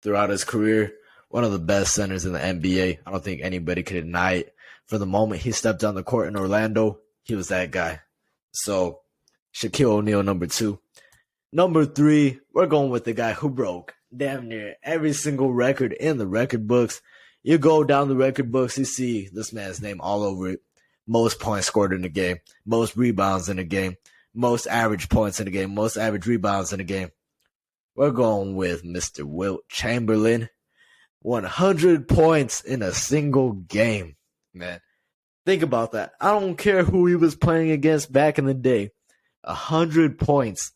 throughout his career, one of the best centers in the NBA. I don't think anybody could deny it. From the moment he stepped on the court in Orlando, he was that guy. So, Shaquille O'Neal, number 2. Number 3, we're going with the guy who broke damn near every single record in the record books. You go down the record books, you see this man's name all over it. Most points scored in the game, most rebounds in the game, most average points in the game, most average rebounds in the game. We're going with Mr. Wilt Chamberlain. 100 points in a single game, man. Think about that. I don't care who he was playing against back in the day. 100 points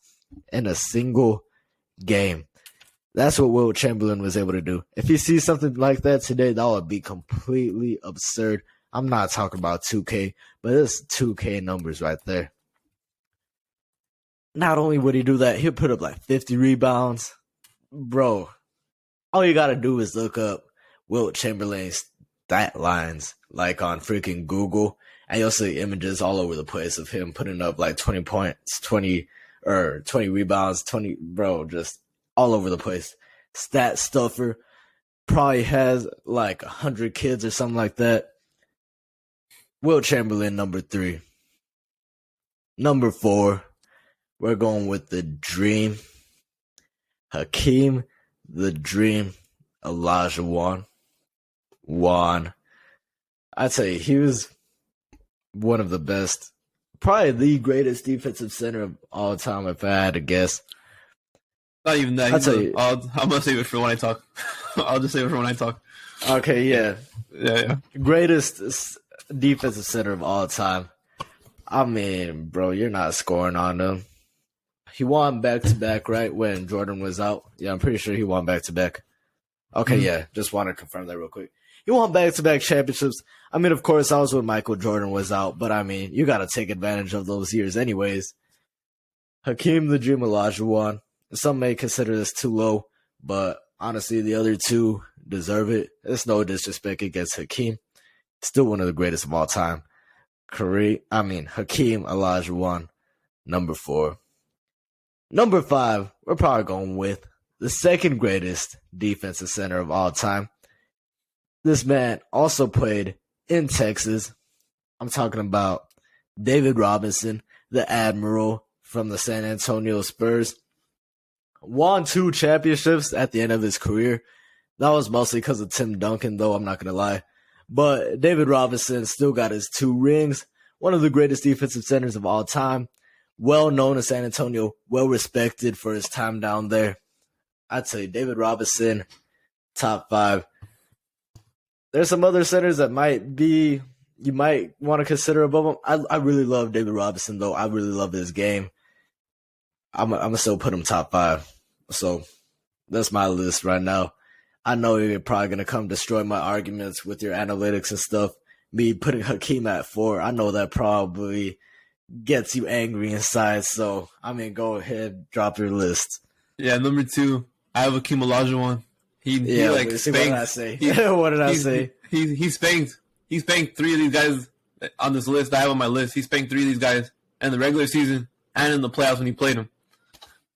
in a single game. That's what Wilt Chamberlain was able to do. If you see something like that today, that would be completely absurd. I'm not talking about 2K, but it's 2K numbers right there. not only would he do that, he'll put up like 50 rebounds. Bro, all you gotta do is look up Wilt Chamberlain's stat lines, like on freaking Google, and you'll see images all over the place of him putting up like 20 points, 20 rebounds, 20, bro, just all over the place. Stat stuffer. Probably has like 100 kids or something like that. Wilt Chamberlain, number 3. Number 4, we're going with the Dream. Hakeem, the Dream, Olajuwon. I'd say he was one of the best, probably the greatest defensive center of all time, if I had to guess. Not even that. I'm going to save it for when I talk. I'll just save it for when I talk. Okay, yeah. Yeah. Greatest defensive center of all time. I mean, bro, you're not scoring on him. He won back-to-back, right, when Jordan was out? Yeah, I'm pretty sure he won back-to-back. Okay, yeah, just want to confirm that real quick. He won back-to-back championships. I mean, of course, I was when Michael Jordan was out, but I mean, you got to take advantage of those years anyways. Hakeem the Dream Olajuwon. Some may consider this too low, but honestly, the other two deserve it. There's no disrespect against Hakeem. Still one of the greatest of all time. Hakeem Olajuwon, number 4. Number 5, we're probably going with the second greatest defensive center of all time. This man also played in Texas. I'm talking about David Robinson, the Admiral from the San Antonio Spurs. Won 2 championships at the end of his career. That was mostly because of Tim Duncan, though, I'm not going to lie. But David Robinson still got his 2 rings. One of the greatest defensive centers of all time. Well known in San Antonio. Well respected for his time down there. I'd say David Robinson, top 5. There's some other centers that you might want to consider above him. I really love David Robinson, though. I really love his game. I'm going to still put him top 5. So that's my list right now. I know you're probably going to come destroy my arguments with your analytics and stuff. Me putting Hakeem at 4, I know that probably gets you angry inside. So, I mean, go ahead, drop your list. Yeah, number 2, I have Hakeem Olajuwon. He spanked. What did I say? What did I say? He spanked 3 of these guys on this list I have on my list. He spanked 3 of these guys in the regular season and in the playoffs when he played them.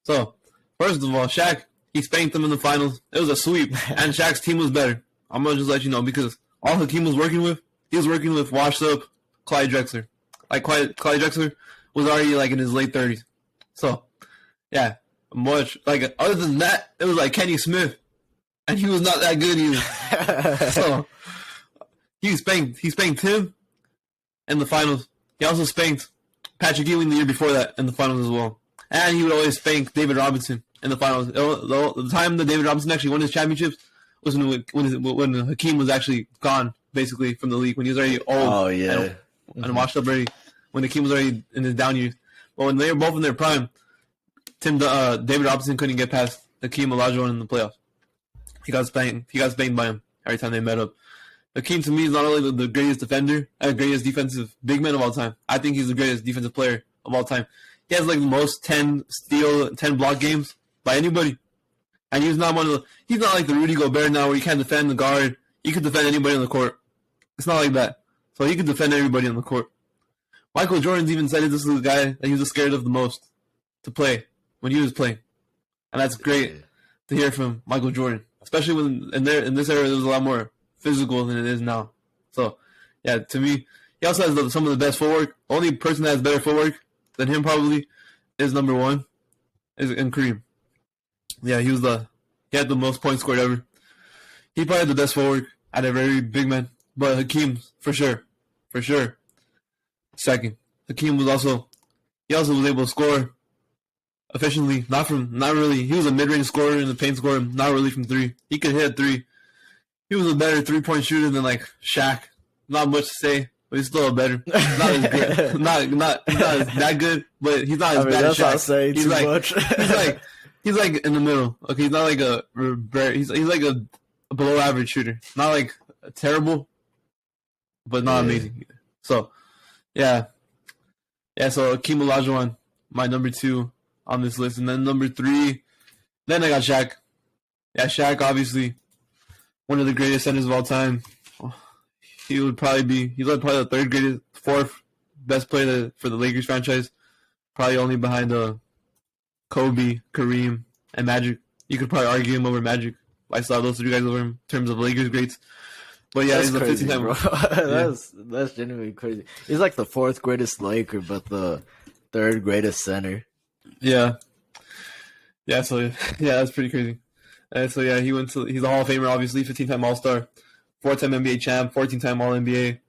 So, first of all, Shaq, he spanked them in the finals. It was a sweep, and Shaq's team was better. I'm going to just let you know, because all Hakeem was working with, he was working with washed-up Clyde Drexler. Like, Clyde Drexler was already, like, in his late 30s. So, yeah, other than that, it was like Kenny Smith, and he was not that good either. So, he spanked him in the finals. He also spanked Patrick Ewing the year before that in the finals as well. And he would always spank David Robinson in the finals. The time that David Robinson actually won his championships was when Hakeem was actually gone, basically, from the league, when he was already old. Oh, yeah. And washed up already, when Hakeem was already in his down years. But when they were both in their prime, David Robinson couldn't get past Hakeem Olajuwon in the playoffs. He got spanked by him every time they met up. Hakeem, to me, is not only the greatest defender, greatest defensive big man of all time. I think he's the greatest defensive player of all time. He has like the most 10 steal, 10 block games by anybody. And he's not like the Rudy Gobert now where you can't defend the guard. You can defend anybody on the court. It's not like that. So he can defend everybody on the court. Michael Jordan's even said this is the guy that he was scared of the most to play when he was playing. And that's great to hear from Michael Jordan. Especially when in this era there was a lot more physical than it is now. So, yeah, to me, he also has some of the best footwork. Only person that has better footwork than him probably is number 1, is Kareem. Yeah, he had the most points scored ever. He probably had the best footwork out of every big man. But Hakeem, for sure. Second. Hakeem was also was able to score efficiently. Not really. He was a mid-range scorer and a paint scorer, not really from 3. He could hit 3. He was a better 3-point shooter than like Shaq. Not much to say, but he's still a better. Not as good. not as that good, but he's not as bad as Shaq. Not saying too much. He's like in the middle. Okay, he's not like he's like a below average shooter. Not like terrible, but not amazing either. So, yeah. So Hakeem Olajuwon, my number 2. on this list. And then number 3, then I got Shaq. Yeah, Shaq, obviously, one of the greatest centers of all time. He's probably the 4th best player for the Lakers franchise. Probably only behind Kobe, Kareem, and Magic. You could probably argue him over Magic. I saw those 3 guys over him in terms of Lakers greats. But yeah, he's crazy, a 15-time. Bro. That's genuinely crazy. He's like the 4th greatest Laker, but the 3rd greatest center. Yeah. Yeah, that's pretty crazy. And so yeah, he's a Hall of Famer, obviously, 15-time All-Star, 4-time NBA champ, 14-time All-NBA,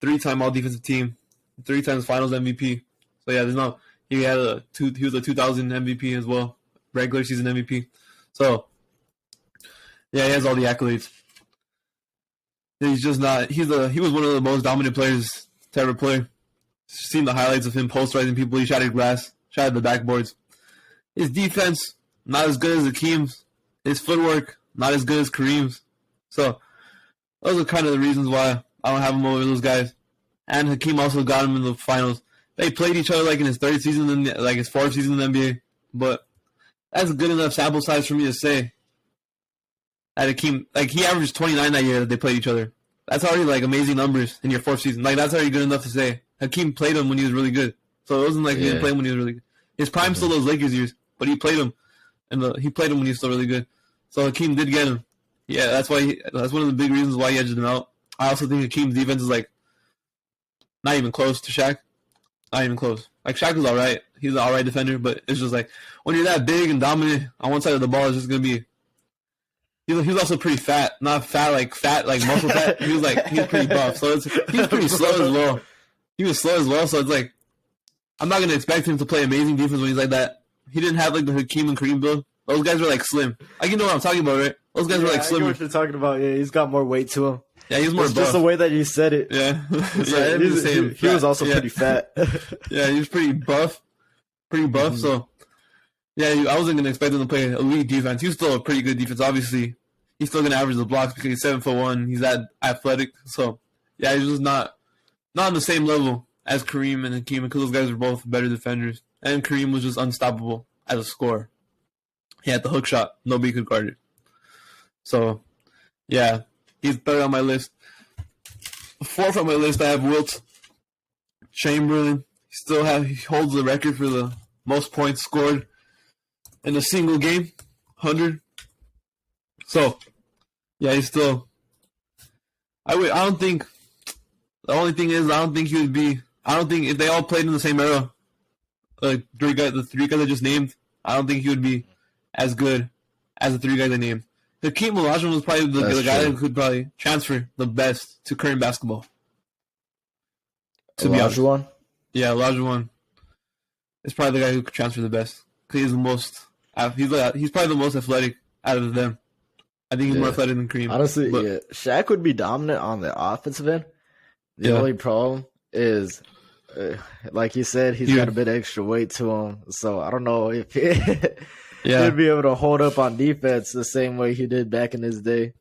3-time All-Defensive Team, 3 times Finals MVP. So yeah, he was a 2000 MVP as well, regular season MVP. So yeah, he has all the accolades. He's just not. He was one of the most dominant players to ever play. Seen the highlights of him posterizing people. He shattered glass, shattered the backboards. His defense, not as good as Hakeem's. His footwork, not as good as Kareem's. So those are kind of the reasons why I don't have him over those guys. And Hakeem also got him in the finals. They played each other like in his 3rd season, like his 4th season in the NBA. But that's a good enough sample size for me to say that Hakeem, like he averaged 29 that year that they played each other. That's already like amazing numbers in your 4th season. Like that's already good enough to say Hakeem played him when he was really good. So it wasn't like he didn't play him when he was really good. His prime still those Lakers years, but he played him, and he played him when he was still really good. So Hakeem did get him. Yeah, that's one of the big reasons why he edged him out. I also think Hakeem's defense is like not even close to Shaq. Not even close. Like Shaq was alright. He's an alright defender, but it's just like when you're that big and dominant on one side of the ball, it's just gonna be. He was also pretty fat, not fat like muscle fat. He was pretty buff, so he was pretty slow as well. He was slow as well, so it's like I'm not gonna expect him to play amazing defense when he's like that. He didn't have like the Hakeem and Kareem build. Those guys were like slim. Like you know what I'm talking about, right? Those guys were like slimmer. I know what you're talking about. Yeah, he's got more weight to him. Yeah, he's more buff. Just the way that you said it. Yeah, he was also pretty fat. Yeah, he was pretty buff. Mm-hmm. So yeah, I wasn't gonna expect him to play elite defense. He was still a pretty good defense. Obviously, he's still gonna average the blocks because he's 7'1". He's that athletic. So yeah, he's just not on the same level as Kareem and Hakeem because those guys are both better defenders. And Kareem was just unstoppable as a scorer. He had the hook shot. Nobody could guard it. So, yeah, he's 3rd on my list. 4th on my list, I have Wilt Chamberlain. He holds the record for the most points scored in a single game, 100. So, yeah, he's still. I don't think. The only thing is, I don't think he would be. I don't think if they all played in the same era, like the 3 guys I just named, I don't think he would be as good as the 3 guys I named. Hakeem Olajuwon was probably the guy who could probably transfer the best to current basketball. Olajuwon? Yeah, Olajuwon is probably the guy who could transfer the best because he's the most. He's probably the most athletic out of them. I think he's more athletic than Kareem. Honestly, yeah, Shaq would be dominant on the offensive end. The only problem is, like you said, he's got a bit extra weight to him. So I don't know if he'd be able to hold up on defense the same way he did back in his day.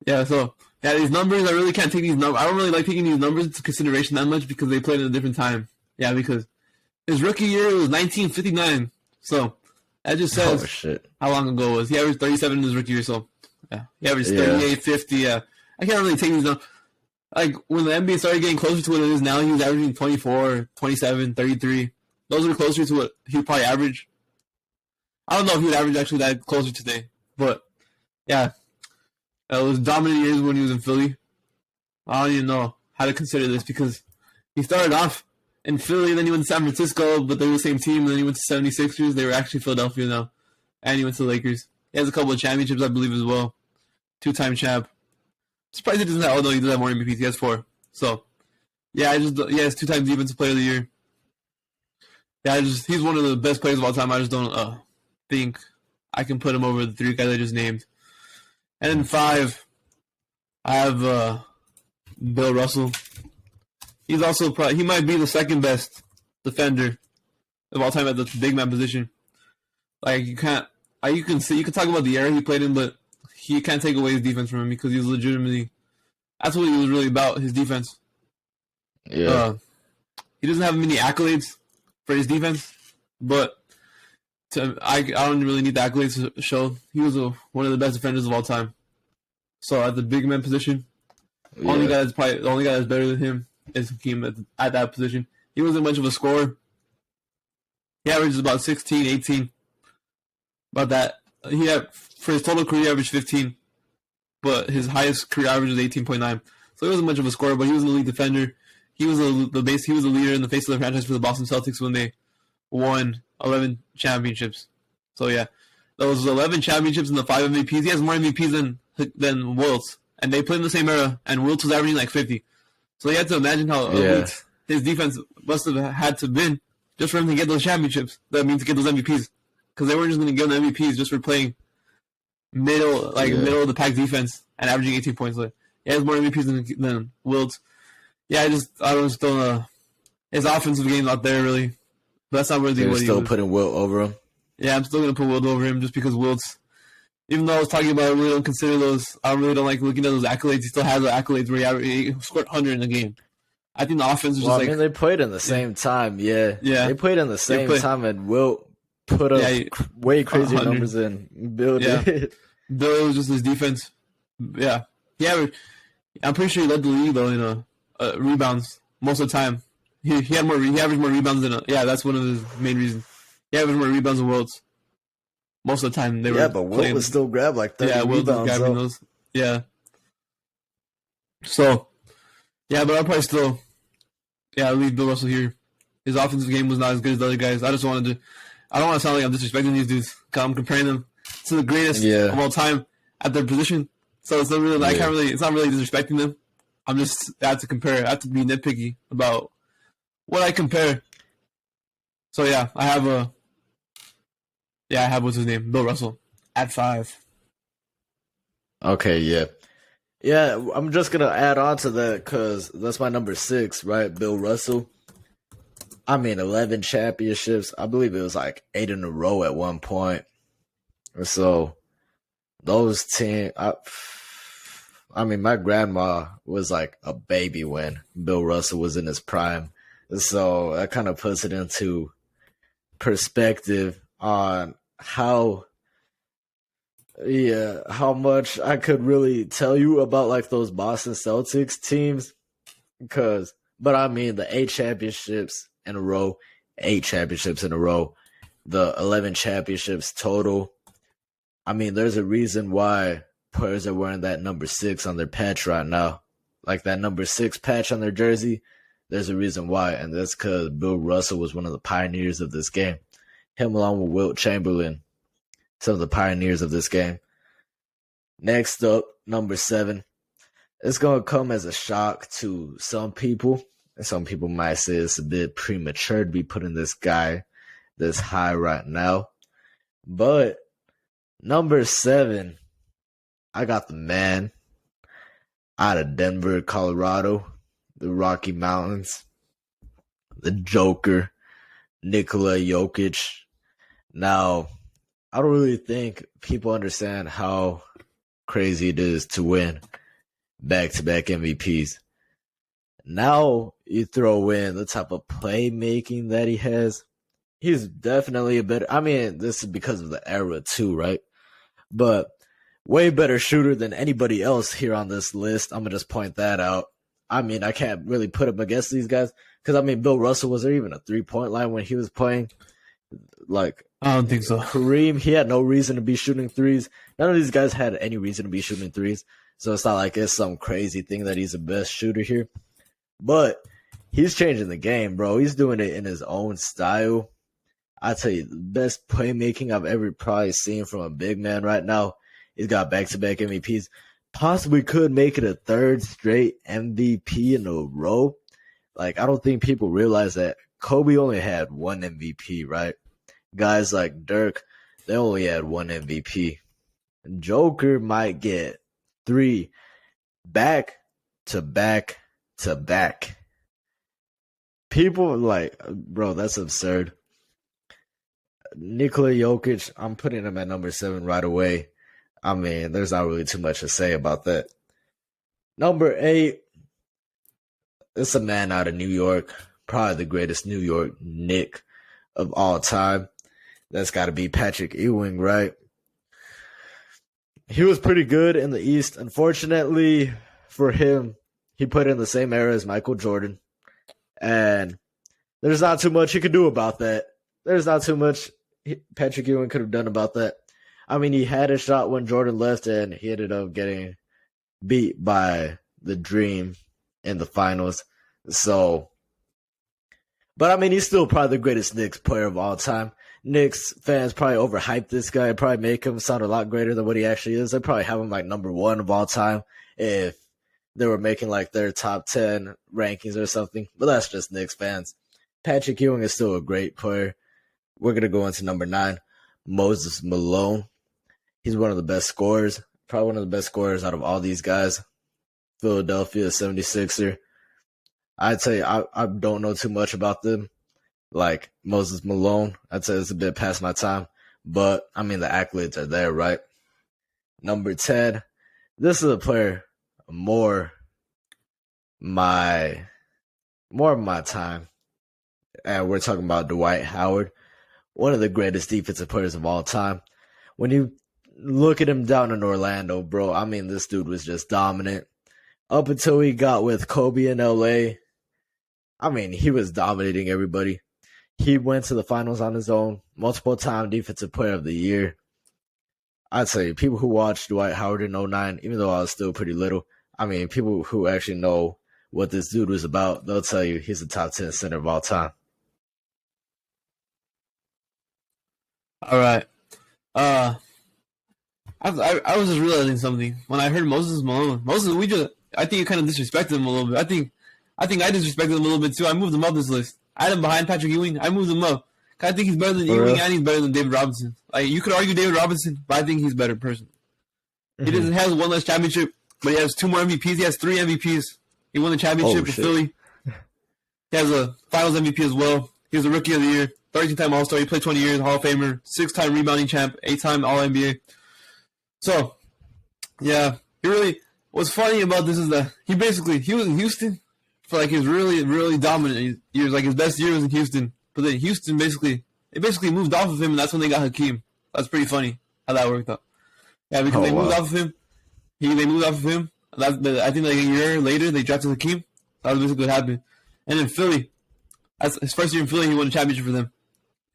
Yeah, so these numbers, I really can't take these numbers. I don't really like taking these numbers into consideration that much because they played at a different time. Yeah, because his rookie year was 1959. So that just says how long ago it was. He averaged 37 in his rookie year, so yeah. He averaged 38, 50. Yeah. I can't really take these numbers. Like, when the NBA started getting closer to what it is now, he was averaging 24, 27, 33. Those are closer to what he would probably average. I don't know if he would average actually that closer today. But, yeah. It was dominant years when he was in Philly. I don't even know how to consider this because he started off in Philly, then he went to San Francisco, but they were the same team. Then he went to 76ers. They were actually Philadelphia now. And he went to the Lakers. He has a couple of championships, I believe, as well. 2-time champ. Surprised he doesn't have, although he does have more MVPs. He has 4. So, yeah, he's 2-time defensive player of the year. Yeah, he's one of the best players of all time. I just don't think I can put him over the 3 guys I just named. And then 5, I have Bill Russell. He's also he might be the 2nd best defender of all time at the big man position. Like you can talk about the era he played in, but you can't take away his defense from him because he was legitimately. That's what he was really about, his defense. Yeah. He doesn't have many accolades for his defense, but I don't really need the accolades to show he was one of the best defenders of all time. So at the big man position, only guy that's better than him is Hakeem at that position. He wasn't much of a scorer. He averages about 16, 18. About that. For his total career, he averaged 15. But his highest career average was 18.9. So he wasn't much of a scorer, but he was an elite defender. He was He was a leader in the face of the franchise for the Boston Celtics when they won 11 championships. So yeah, those 11 championships and the 5 MVPs. He has more MVPs than Wiltz, and they played in the same era. And Wiltz was averaging like 50. So you have to imagine how elite his defense must have had to been just for him to get those championships. That means to get those MVPs, because they weren't just going to give him MVPs just for playing middle of the pack defense and averaging 18 points. Like, he has more MVPs than Wiltz. Yeah, I just don't know. His offensive game's not there really. But that's not really so what he still was. Putting Wilt over him. Yeah, I'm still gonna put Wilt over him just because Wilt's. Even though I was talking about, I really don't consider those. I really don't like looking at those accolades. He still has the accolades where he scored 100 in a game. I think the offense was just I mean, they pplayed in the same time. Yeah, they played in the same time, and Wilt put up way crazier 100. numbers than Bill did. Bill was just his defense. Yeah, I'm pretty sure he led the league though in rebounds most of the time. He averaged more rebounds than that's one of his main reasons. He averaged more rebounds than Wiltz. Most of the time they were. But Wilt would still grab like 30 Wilt rebounds. Was grabbing those. Yeah. So, but I'll probably still, leave Bill Russell here. His offensive game was not as good as the other guys. I don't want to sound like I'm disrespecting these dudes. I'm comparing them to the greatest of all time at their position. So it's not really, it's not really disrespecting them. I have to compare. I have to be nitpicky about what I compare. So I have what's his name? Bill Russell at 5. Okay, yeah. I'm just gonna add on to that because that's my number 6, right? Bill Russell. I mean, 11 championships. I believe it was like 8 in a row at one point. So those 10. I mean, my grandma was like a baby when Bill Russell was in his prime. So that kind of puts it into perspective on how much I could really tell you about like those Boston Celtics teams. But I mean, the 8 championships in a row, the 11 championships total. I mean, there's a reason why players are wearing that number 6 on their patch right now. Like that number 6 patch on their jersey. There's a reason why, and that's because Bill Russell was one of the pioneers of this game. Him along with Wilt Chamberlain, some of the pioneers of this game. Next up, number 7. It's going to come as a shock to some people. And some people might say it's a bit premature to be putting this guy this high right now. But number 7, I got the man out of Denver, Colorado, the Rocky Mountains, the Joker, Nikola Jokic. Now, I don't really think people understand how crazy it is to win back-to-back MVPs. Now you throw in the type of playmaking that he has. He's definitely a better. I mean, this is because of the era too, right? But way better shooter than anybody else here on this list. I'm gonna just point that out. I mean, I can't really put him against these guys because I mean, Bill Russell, was there even a 3-point line when he was playing? Like, I don't think so. Kareem, he had no reason to be shooting threes. None of these guys had any reason to be shooting threes. So it's not like it's some crazy thing that he's the best shooter here. But he's changing the game, bro. He's doing it in his own style. I tell you, the best playmaking I've ever probably seen from a big man right now. He's got back-to-back MVPs. Possibly could make it a 3rd straight MVP in a row. Like, I don't think people realize that Kobe only had 1 MVP, right? Guys like Dirk, they only had 1 MVP. Joker might get 3 back to back to back. People are like, bro, that's absurd. Nikola Jokic, I'm putting him at number 7 right away. I mean, there's not really too much to say about that. Number 8, it's a man out of New York, probably the greatest New York Knick of all time. That's got to be Patrick Ewing, right? He was pretty good in the East. Unfortunately for him, he put in the same era as Michael Jordan. And there's not too much he could do about that. There's not too much Patrick Ewing could have done about that. I mean, he had a shot when Jordan left, and he ended up getting beat by the Dream in the finals. So, but I mean, he's still probably the greatest Knicks player of all time. Knicks fans probably overhyped this guy, probably make him sound a lot greater than what he actually is. They probably have him like number 1 of all time if they were making like their top 10 rankings or something. But that's just Knicks fans. Patrick Ewing is still a great player. We're going to go into number 9, Moses Malone. He's one of the best scorers, probably one of the best scorers out of all these guys. Philadelphia 76er. I'd say I don't know too much about them. Like Moses Malone, I'd say it's a bit past my time. But, I mean, the accolades are there, right? Number 10, this is a player more of my time. And we're talking about Dwight Howard, one of the greatest defensive players of all time. When you look at him down in Orlando, bro, I mean, this dude was just dominant. Up until he got with Kobe in LA, I mean, he was dominating everybody. He went to the finals on his own, multiple-time defensive player of the year. I'd say people who watched Dwight Howard in 09, even though I was still pretty little, I mean, people who actually know what this dude was about, they'll tell you he's a top 10 center of all time. All right. I was just realizing something when I heard Moses Malone. I think you kind of disrespected him a little bit. I think I disrespected him a little bit too. I moved him up this list. I had him behind Patrick Ewing. I moved him up. I think he's better than Ewing and he's better than David Robinson. Like, you could argue David Robinson, but I think he's a better person. Mm-hmm. He doesn't have one less championship, but he has 2 more MVPs. He has 3 MVPs. He won the championship with Philly. He has a Finals MVP as well. He was the Rookie of the Year, 13-time All-Star. He played 20 years, Hall of Famer, 6-time rebounding champ, 8-time All-NBA. So, yeah, what's funny about this is that he was in Houston for like his really, really dominant years. Like his best year was in Houston. But then Houston basically moved off of him, and that's when they got Hakeem. That's pretty funny how that worked out. Yeah, because moved off of him. They moved off of him. I think like a year later, they drafted Hakeem. That was basically what happened. And then Philly, that's his first year in Philly, he won a championship for them.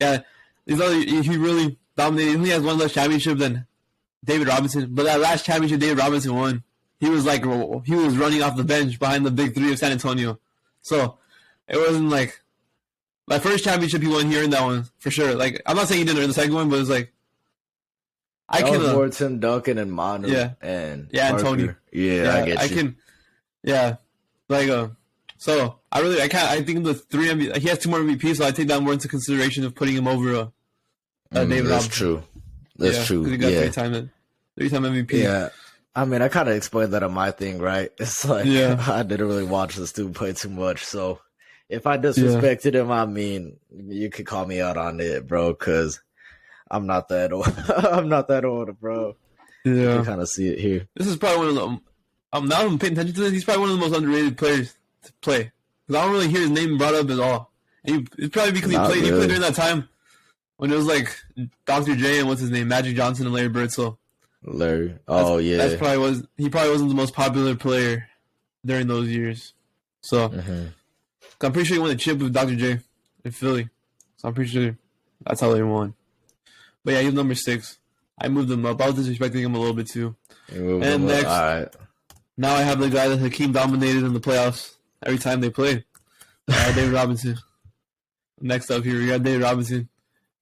Yeah, he really dominated. He only has 1 less championship than David Robinson. But that last championship David Robinson won, he was running off the bench behind the big 3 of San Antonio. So it wasn't like my first championship he won here in that one for sure. Like, I'm not saying he didn't earn the second one, but it's like I can more Tim Duncan and Manu and Tony. Yeah, I get you. So I think the 3 MVP, he has 2 more MVPs, so I take that more into consideration of putting him over David Robinson. That's true. Because he got 3-time MVP. Yeah. I mean, I kind of explained that on my thing, right? It's like, I didn't really watch this dude play too much. So if I disrespected him, I mean, you could call me out on it, bro, because I'm not that old. I'm not that old, bro. Yeah. You can kind of see it here. This is probably one of the, now I'm paying attention to this, he's probably one of the most underrated players to play. Because I don't really hear his name brought up at all. And it's probably because he played during that time when it was like Dr. J and what's his name, Magic Johnson and Larry Bird, so. Larry. He probably wasn't the most popular player during those years. So I'm pretty sure he won the chip with Dr. J in Philly. So I'm pretty sure that's how they won. But yeah, he's number 6. I moved him up. I was disrespecting him a little bit too. And next, now I have the guy that Hakeem dominated in the playoffs every time they played. David Robinson. Next up here, we got David Robinson.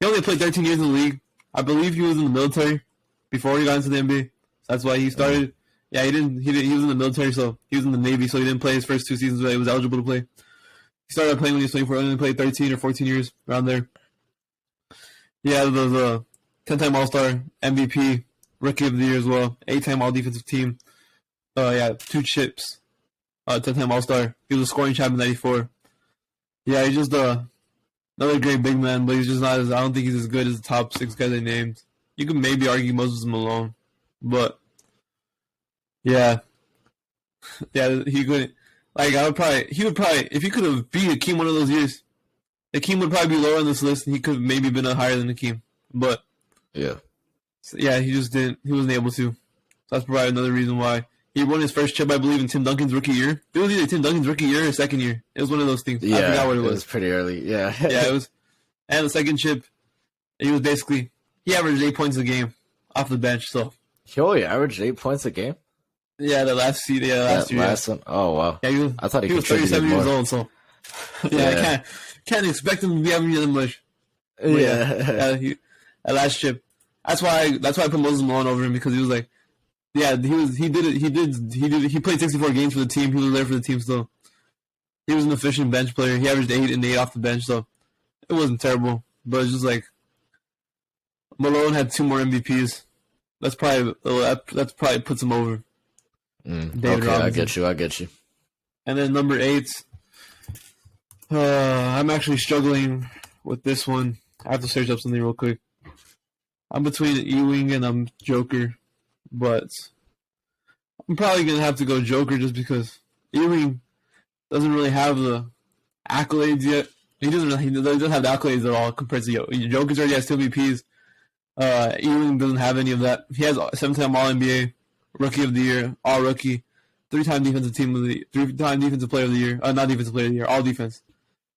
He only played 13 years in the league. I believe he was in the military before he got into the NBA. So that's why he started. Yeah, he was in the military, so he was in the Navy, so he didn't play his first 2 seasons, but he was eligible to play. He started playing when he was 24, only played 13 or 14 years, around there. Yeah, there was a 10-time All-Star, MVP, Rookie of the Year as well, 8-time All-Defensive Team. 2 chips, 10-time All-Star. He was a scoring champ in 94. Yeah, he's just another great big man, but he's just not I don't think he's as good as the top 6 guys they named. You could maybe argue Moses Malone, but yeah, he couldn't. Like, he would probably, if he could have beat Hakeem one of those years, Hakeem would probably be lower on this list, and he could have maybe been higher than Hakeem. But Yeah. yeah, he just didn't. He wasn't able to. So that's probably another reason why he won his first chip, I believe, in Tim Duncan's rookie year. It was either Tim Duncan's rookie year or second year. It was one of those things. Yeah, I forgot what it it was. was pretty early. Yeah. Yeah, it was. And the second chip, he was basically he averaged 8 points a game off the bench. So He only averaged 8 points a game? yeah, the last year. Yeah, That last one? Oh, wow. Yeah, I thought he was contributed 37 years more. old. So yeah, I can't expect him to be having that much. But Yeah. that last chip. That's why I put Moses Malone over him, because he was like, yeah, he played 64 games for the team. He was there for the team still. He was an efficient bench player. He averaged 8 and 8 off the bench, so it wasn't terrible. But it's just like Malone had 2 more MVPs. That's probably puts him over. David Okay, Robinson. I get you. And then number 8, I'm actually struggling with this one. I have to search up something real quick. I'm between Ewing and Joker, but I'm probably going to have to go Joker just because Ewing doesn't really have the accolades yet. He doesn't have the accolades at all compared to Joker's already has 2 MVPs. Ewing doesn't have any of that. He has 7-time All-NBA, Rookie of the Year, All-Rookie, 3-time Defensive Team of the Year, 3-time Defensive Player of the Year, not Defensive Player of the Year, All Defense.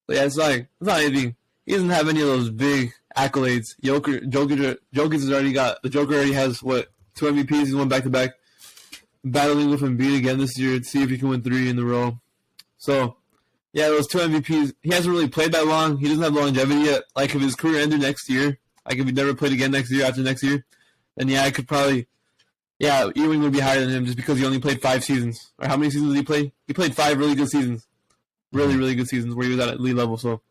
So yeah, it's not anything. He doesn't have any of those big accolades. Joker's already got, the Joker already has, 2 MVPs, he's won back-to-back. Battling with Embiid again this year to see if he can win 3 in a row. So, yeah, those 2 MVPs, he hasn't really played that long. He doesn't have longevity yet. Like, if his career ended next year, like if he never played again next year, after next year, then yeah, I could probably, yeah, Ewing would be higher than him just because he only played 5 seasons. Or how many seasons did he play? He played 5 really good seasons. Really, really good seasons where he was at elite level. So,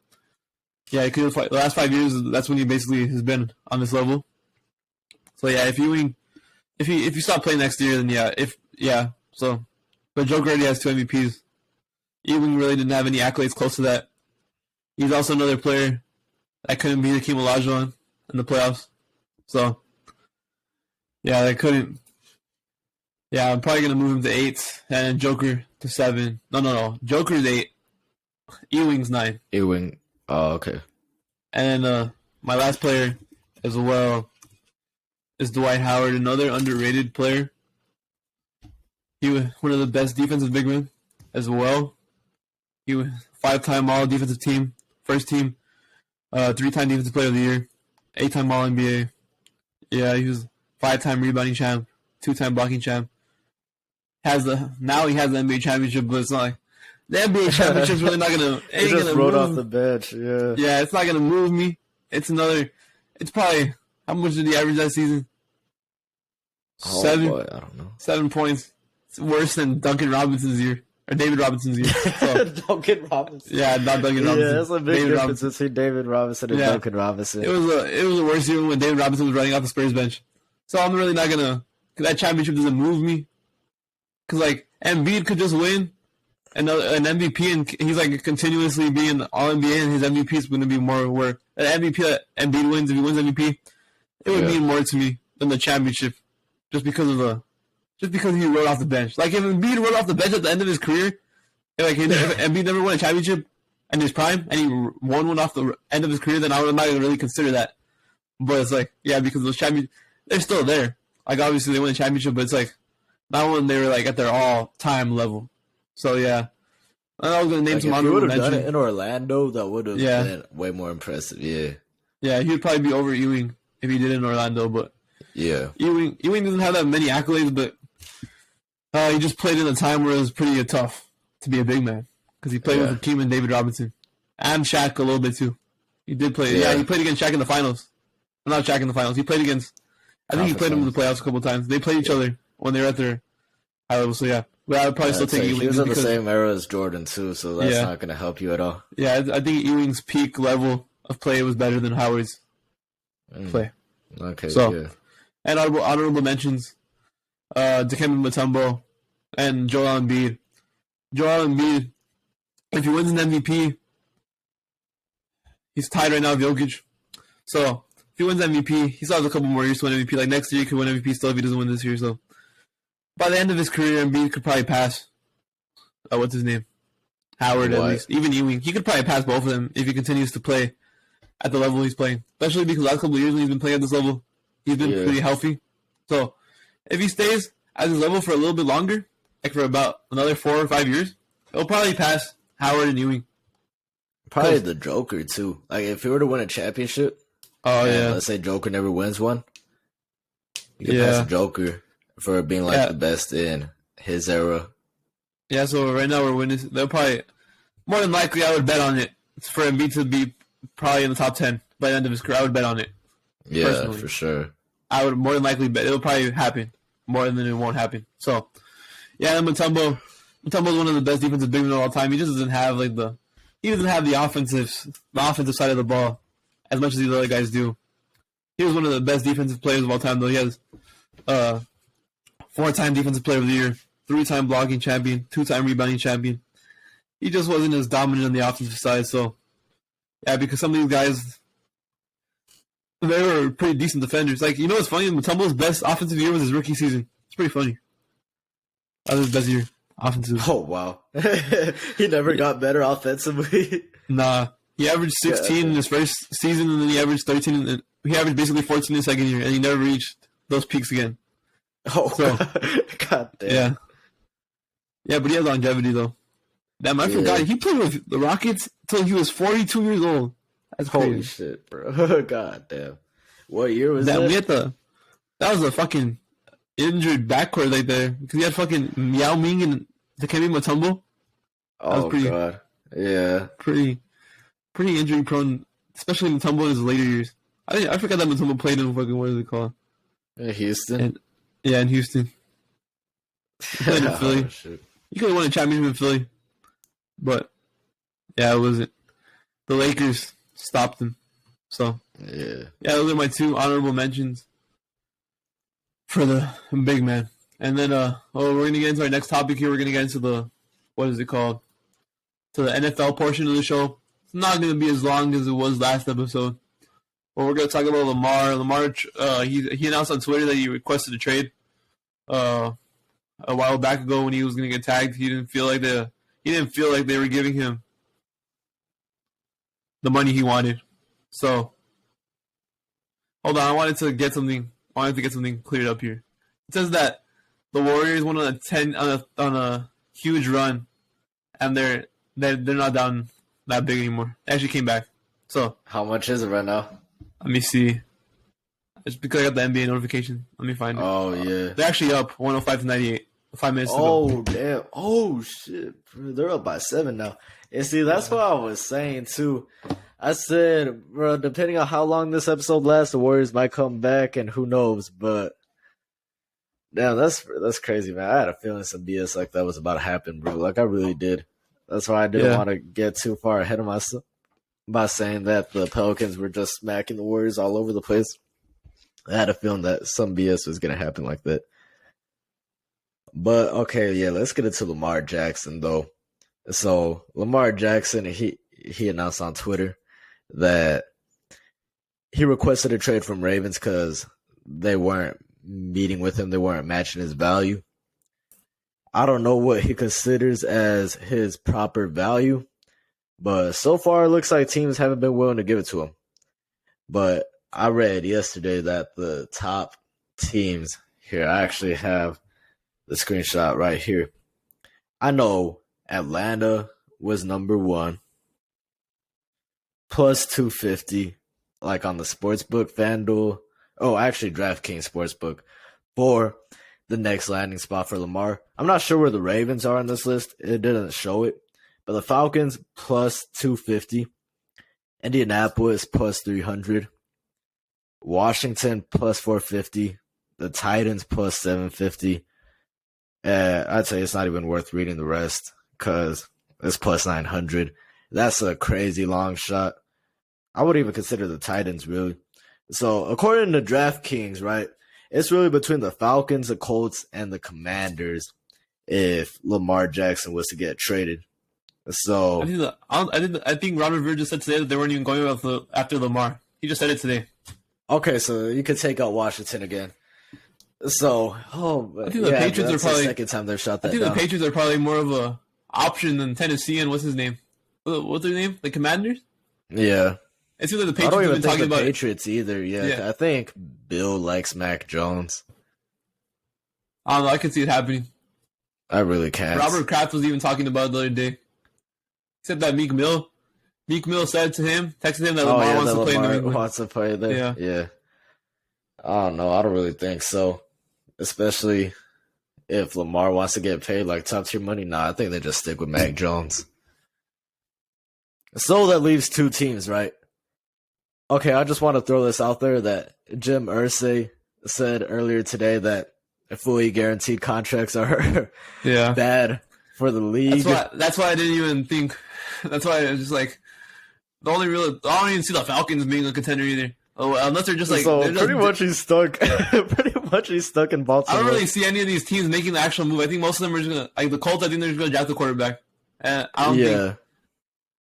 yeah, he could have, the last 5 years, that's when he basically has been on this level. So, yeah, if Ewing, if you stop playing next year, then so, but Joker already has 2 MVPs. Ewing really didn't have any accolades close to that. He's also another player that couldn't beat Hakeem Olajuwon in the playoffs. So, yeah, they couldn't. Yeah, I'm probably going to move him to 8 and Joker to 7. No. Joker's 8. Ewing's 9. Ewing. Oh, okay. And then my last player as well is Dwight Howard, another underrated player. He was one of the best defensive big men as well. He was 5-time All Defensive Team, first team, 3-time Defensive Player of the Year, 8-time All NBA. Yeah, he was 5-time rebounding champ, 2-time blocking champ. Now he has the NBA championship, but it's not like the NBA championship's really not gonna. He just rode off the bench. Yeah. Yeah, it's not gonna move me. It's probably, how much did he average that season? 7. Boy, I don't know. 7 points. It's worse than Duncan Robinson's year. Or David Robinson's year. So, Duncan Robinson. yeah, not Duncan Robinson. Yeah, that's a big David difference between David Robinson and Duncan Robinson. It was a worse year when David Robinson was running off the Spurs bench. So I'm really not gonna, because that championship doesn't move me. Because like Embiid could just win an MVP, and he's like continuously being All NBA, and his MVP is going to be more where an MVP that Embiid wins, if he wins MVP, it would mean more to me than the championship, just because he rode off the bench. Like if Embiid rode off the bench at the end of his career, if Embiid never won a championship in his prime, and he won one off the end of his career, then I'm not going to really consider that. But it's like, yeah, because those champions, they're still there. Like obviously they won a championship, but it's like not when they were like at their all-time level. So yeah, I was going to name some honorable mentions. If he would have done it in Orlando, that would have been way more impressive. Yeah. Yeah, he would probably be over Ewing if he did it in Orlando, but yeah, Ewing doesn't have that many accolades, but he just played in a time where it was pretty tough to be a big man because he played with Hakeem and David Robinson and Shaq a little bit too. He did play. Yeah, he played against Shaq in the finals. Well, not Shaq in the finals. He played against. I think he played him in the playoffs a couple times. They played each other when they were at their high level. So yeah, but I would probably still take Ewing. He was in the same era as Jordan too, so that's not going to help you at all. Yeah, I think Ewing's peak level of play was better than Howard's play. Okay, so and honorable mentions: Dikembe Mutombo and Joel Embiid. Joel Embiid, if he wins an MVP, he's tied right now with Jokic. So if he wins MVP, he still has a couple more years to win MVP. Like next year, he could win MVP still if he doesn't win this year. So by the end of his career, Embiid could probably pass. What's his name? Howard, at least. Even Ewing. He could probably pass both of them if he continues to play at the level he's playing. Especially because the last couple of years when he's been playing at this level, he's been pretty healthy. So if he stays at this level for a little bit longer, like for about another 4 or 5 years, he'll probably pass Howard and Ewing. Probably the Joker too. Like if he were to win a championship, let's say Joker never wins one, you can pass the Joker for being like the best in his era. Yeah, so right now we're winning. They'll probably, more than likely, I would bet on it for Embiid to be probably in the top 10 by the end of his career. I would bet on it. Yeah, personally. For sure. I would more than likely bet it'll probably happen more than it won't happen. So, yeah, Mutombo's one of the best defensive big men of all time. He just doesn't have the offensive side of the ball as much as these other guys do. He was one of the best defensive players of all time, though. He has 4-time defensive player of the year, 3-time blocking champion, 2-time rebounding champion. He just wasn't as dominant on the offensive side. So, yeah, because some of these guys, they were pretty decent defenders. Like, you know what's funny? Mutombo's best offensive year was his rookie season. It's pretty funny. That was his best year offensive. Oh, wow. He never got better offensively. Nah. He averaged 16 in his first season, and then he averaged 13. And he averaged basically 14 in his second year, and he never reached those peaks again. Oh, so, God damn. Yeah. Yeah, but he has longevity, though. Damn, I forgot. He played with the Rockets until he was 42 years old. That's crazy. Holy shit, bro. God damn. What year was that? That was a fucking injured backcourt right there. Because he had fucking Yao Ming and Dikembe Mutombo. Oh, God. Yeah. Pretty injury prone, especially Mutombo in his later years. I forgot that Mutombo played in fucking, what is it called? Houston? In Houston. He played in Philly. Oh, shit. He could have won a championship in Philly. But, yeah, it wasn't. The Lakers stopped him. So, yeah, those are my 2 honorable mentions for the big man. And then, we're going to get into our next topic here. We're going to get into the, what is it called? To the NFL portion of the show. It's not going to be as long as it was last episode. But we're going to talk about Lamar. Lamar, he announced on Twitter that he requested a trade a while back ago when he was going to get tagged. He didn't feel like they were giving him the money he wanted. So, hold on. I wanted to get something cleared up here. It says that the Warriors went on a huge run, and they're not down that big anymore. They actually came back. So, how much is it right now? Let me see. It's because I got the NBA notification. Let me find it. Oh yeah, they're actually up 105-98. 5 minutes to go. Oh damn! Oh shit! They're up by 7 now. And see, that's what I was saying too. I said, bro, depending on how long this episode lasts, the Warriors might come back, and who knows? But damn, that's crazy, man. I had a feeling some BS like that was about to happen, bro. Like I really did. That's why I didn't want to get too far ahead of myself by saying that the Pelicans were just smacking the Warriors all over the place. I had a feeling that some BS was gonna happen like that. But okay, yeah, let's get into Lamar Jackson though. So Lamar Jackson, he announced on Twitter that he requested a trade from Ravens because they weren't meeting with him, they weren't matching his value. I don't know what he considers as his proper value, but so far it looks like teams haven't been willing to give it to him. But I read yesterday that the top teams here, I actually have the screenshot right here. I know Atlanta was number 1, plus 250, like on the Sportsbook, FanDuel. Oh, actually, DraftKings Sportsbook for the next landing spot for Lamar. I'm not sure where the Ravens are on this list. It didn't show it. But the Falcons, plus 250. Indianapolis, plus 300. Washington, plus 450. The Titans, plus 750. I'd say it's not even worth reading the rest because it's plus 900. That's a crazy long shot. I wouldn't even consider the Titans, really. So, according to DraftKings, right, it's really between the Falcons, the Colts, and the Commanders if Lamar Jackson was to get traded. So I think Robert Virgil said today that they weren't even going after Lamar. He just said it today. Okay, so you could take out Washington again. So, I think the Patriots are probably the second time they've shot that. I think down. The Patriots are probably more of a option than Tennessee and what's his name? What's their name? The Commanders? Yeah. It seems like the I Patriots don't have even been think talking the about it. Patriots either. Yeah, I think Bill likes Mac Jones. I don't know. I can see it happening. I really can't. Robert Kraft was even talking about it the other day. Except that Meek Mill said to him, texted him that Lamar wants to play in New England. Wants to play there. Yeah. I don't know. I don't really think so. Especially if Lamar wants to get paid like top tier money. Nah, I think they just stick with Mac Jones. So that leaves two teams, right? Okay, I just want to throw this out there that Jim Irsay said earlier today that fully guaranteed contracts are bad for the league. That's why I didn't even think. That's why I was just like, I don't even see the Falcons being a contender either. Oh, unless they're just like, pretty much he's stuck. Pretty much he's stuck in Baltimore. I don't really see any of these teams making the actual move. I think most of them are just gonna, like the Colts. I think they're just gonna draft the quarterback. And I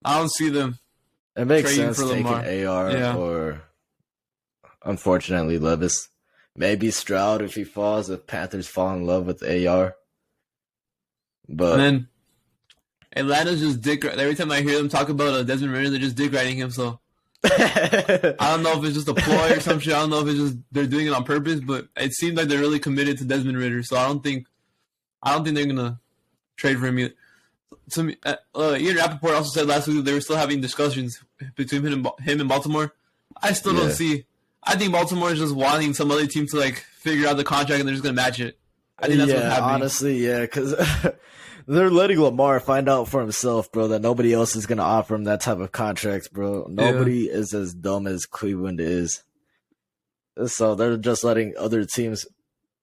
don't see them. It makes sense taking AR or, unfortunately, Levis. Maybe Stroud if he falls, if Panthers fall in love with AR. But and then Atlanta's just dick. Every time I hear them talk about Desmond Ritter, they're just dick riding him. So I don't know if it's just a ploy or some shit. I don't know if it's just they're doing it on purpose. But it seems like they're really committed to Desmond Ritter. So I don't think they're gonna trade for him either. Ian Rappaport also said last week that they were still having discussions between him and Baltimore. I still don't see. I think Baltimore is just wanting some other team to like figure out the contract and they're just gonna match it. I think that's what's happening. Honestly, because they're letting Lamar find out for himself, bro, that nobody else is gonna offer him that type of contract, bro. Nobody is as dumb as Cleveland is. So they're just letting other teams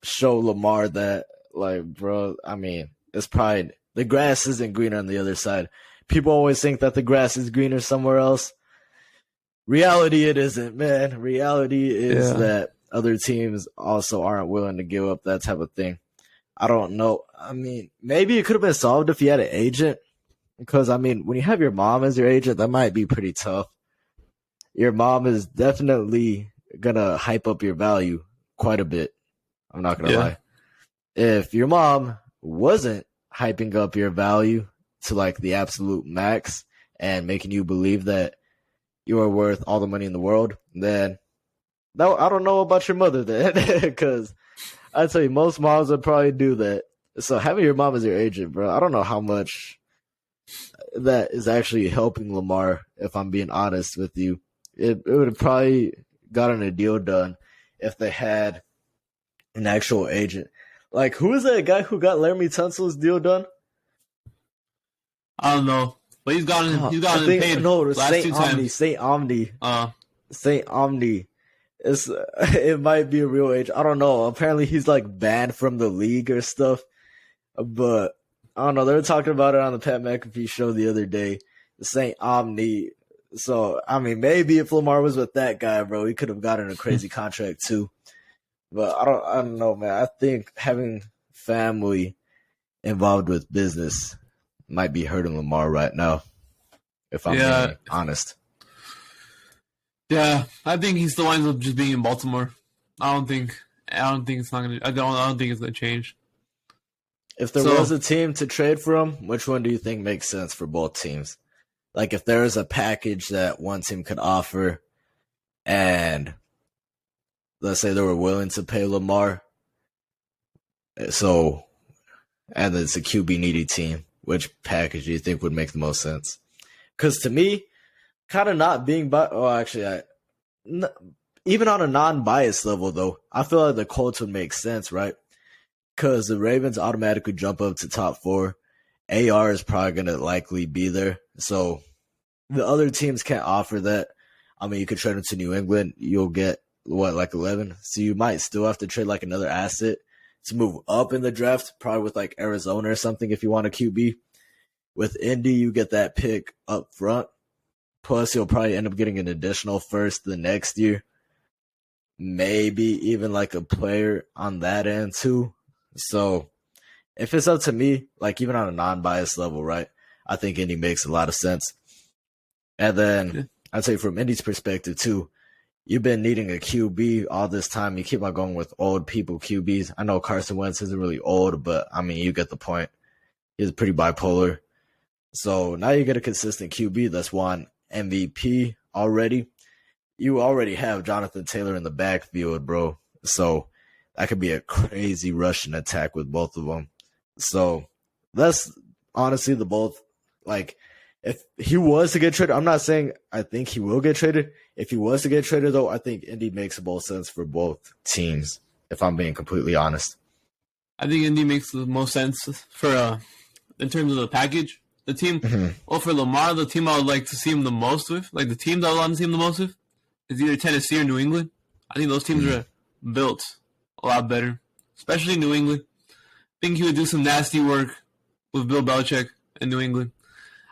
show Lamar that, like, bro, I mean, it's probably the grass isn't greener on the other side. People always think that the grass is greener somewhere else. Reality, it isn't, man. Reality is that other teams also aren't willing to give up that type of thing. I don't know. I mean, maybe it could have been solved if you had an agent. Because, I mean, when you have your mom as your agent, that might be pretty tough. Your mom is definitely going to hype up your value quite a bit. I'm not going to lie. If your mom wasn't hyping up your value to like the absolute max and making you believe that you are worth all the money in the world, then no, I don't know about your mother then, because I tell you, most moms would probably do that. So having your mom as your agent, bro, I don't know how much that is actually helping Lamar. If I'm being honest with you, it would have probably gotten a deal done if they had an actual agent. Like, who is that guy who got Laramie Tunsil's deal done? I don't know, but he's gotten paid. No, last two times. Saint Omni. It might be a real agent. I don't know. Apparently, he's like banned from the league or stuff. But I don't know. They were talking about it on the Pat McAfee show the other day. Saint Omni. So I mean, maybe if Lamar was with that guy, bro, he could have gotten a crazy contract too. But I don't know, man. I think having family involved with business might be hurting Lamar right now, if I'm being honest. Yeah, I think he still winds up just being in Baltimore. I don't think it's not gonna. I don't think it's gonna change. If there was a team to trade for him, which one do you think makes sense for both teams? Like, if there is a package that one team could offer, and let's say they were willing to pay Lamar, and it's a QB needy team, which package do you think would make the most sense? Because to me, kind of not being even on a non-biased level, though, I feel like the Colts would make sense, right? Because the Ravens automatically jump up to top 4. AR is probably going to likely be there. So the other teams can't offer that. I mean, you could trade him to New England. You'll get, like 11? So you might still have to trade like another asset to move up in the draft, probably with like Arizona or something if you want a QB. With Indy, you get that pick up front. Plus, you'll probably end up getting an additional first the next year. Maybe even like a player on that end too. So if it's up to me, like even on a non-biased level, right, I think Indy makes a lot of sense. And then I'd say from Indy's perspective too, you've been needing a QB all this time. You keep on going with old people QBs. I know Carson Wentz isn't really old, but I mean, you get the point. He's pretty bipolar. So now you get a consistent QB that's won MVP already. you already have Jonathan Taylor in the backfield, bro. So that could be a crazy rushing attack with both of them. So that's honestly the both. Like, if he was to get traded, I'm not saying I think he will get traded. If he was to get traded, though, I think Indy makes the most sense for both teams, if I'm being completely honest. I think Indy makes the most sense for in terms of the package. The team, well, for Lamar, the team I would like to see him the most with, like the team that I would want to see him the most with, is either Tennessee or New England. I think those teams are built a lot better, especially New England. I think he would do some nasty work with Bill Belichick in New England.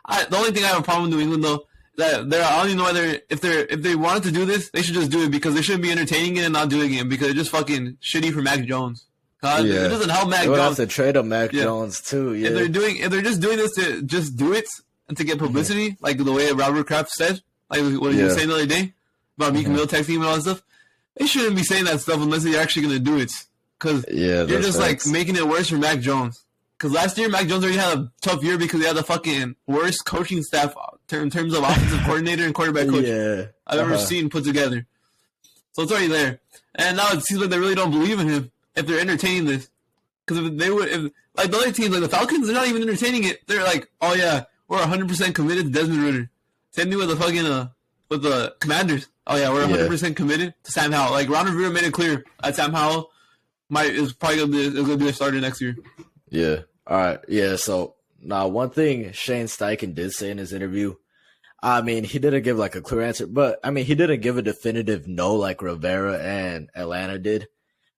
The only thing I have a problem with New England, though, that I don't even know whether if they wanted to do this, they should just do it because they shouldn't be entertaining it and not doing it because it's just fucking shitty for Mac Jones. It doesn't help Mac Jones. They would have Jones. to trade him Mac Jones too. Yeah. If they're just doing this to just do it and to get publicity, like the way Robert Kraft said, like what he was saying the other day about Meek Mill texting him and all that stuff, they shouldn't be saying that stuff unless they're actually going to do it. Because you're just like making it worse for Mac Jones. Because last year Mac Jones already had a tough year because he had the fucking worst coaching staff in terms of offensive coordinator and quarterback coach I've ever seen put together. So it's already there. And now it seems like they really don't believe in him if they're entertaining this. Because like the other teams, like the Falcons, they're not even entertaining it. They're like, oh yeah, we're 100% committed to Desmond Ridder. Same thing with the fucking with the Commanders. Oh yeah, we're 100% committed to Sam Howell. Like Ron Rivera made it clear that Sam Howell is probably gonna be a starter next year. Yeah. All right. Yeah. So now one thing Shane Steichen did say in his interview. I mean, he didn't give like a clear answer, but I mean, he didn't give a definitive no like Rivera and Atlanta did.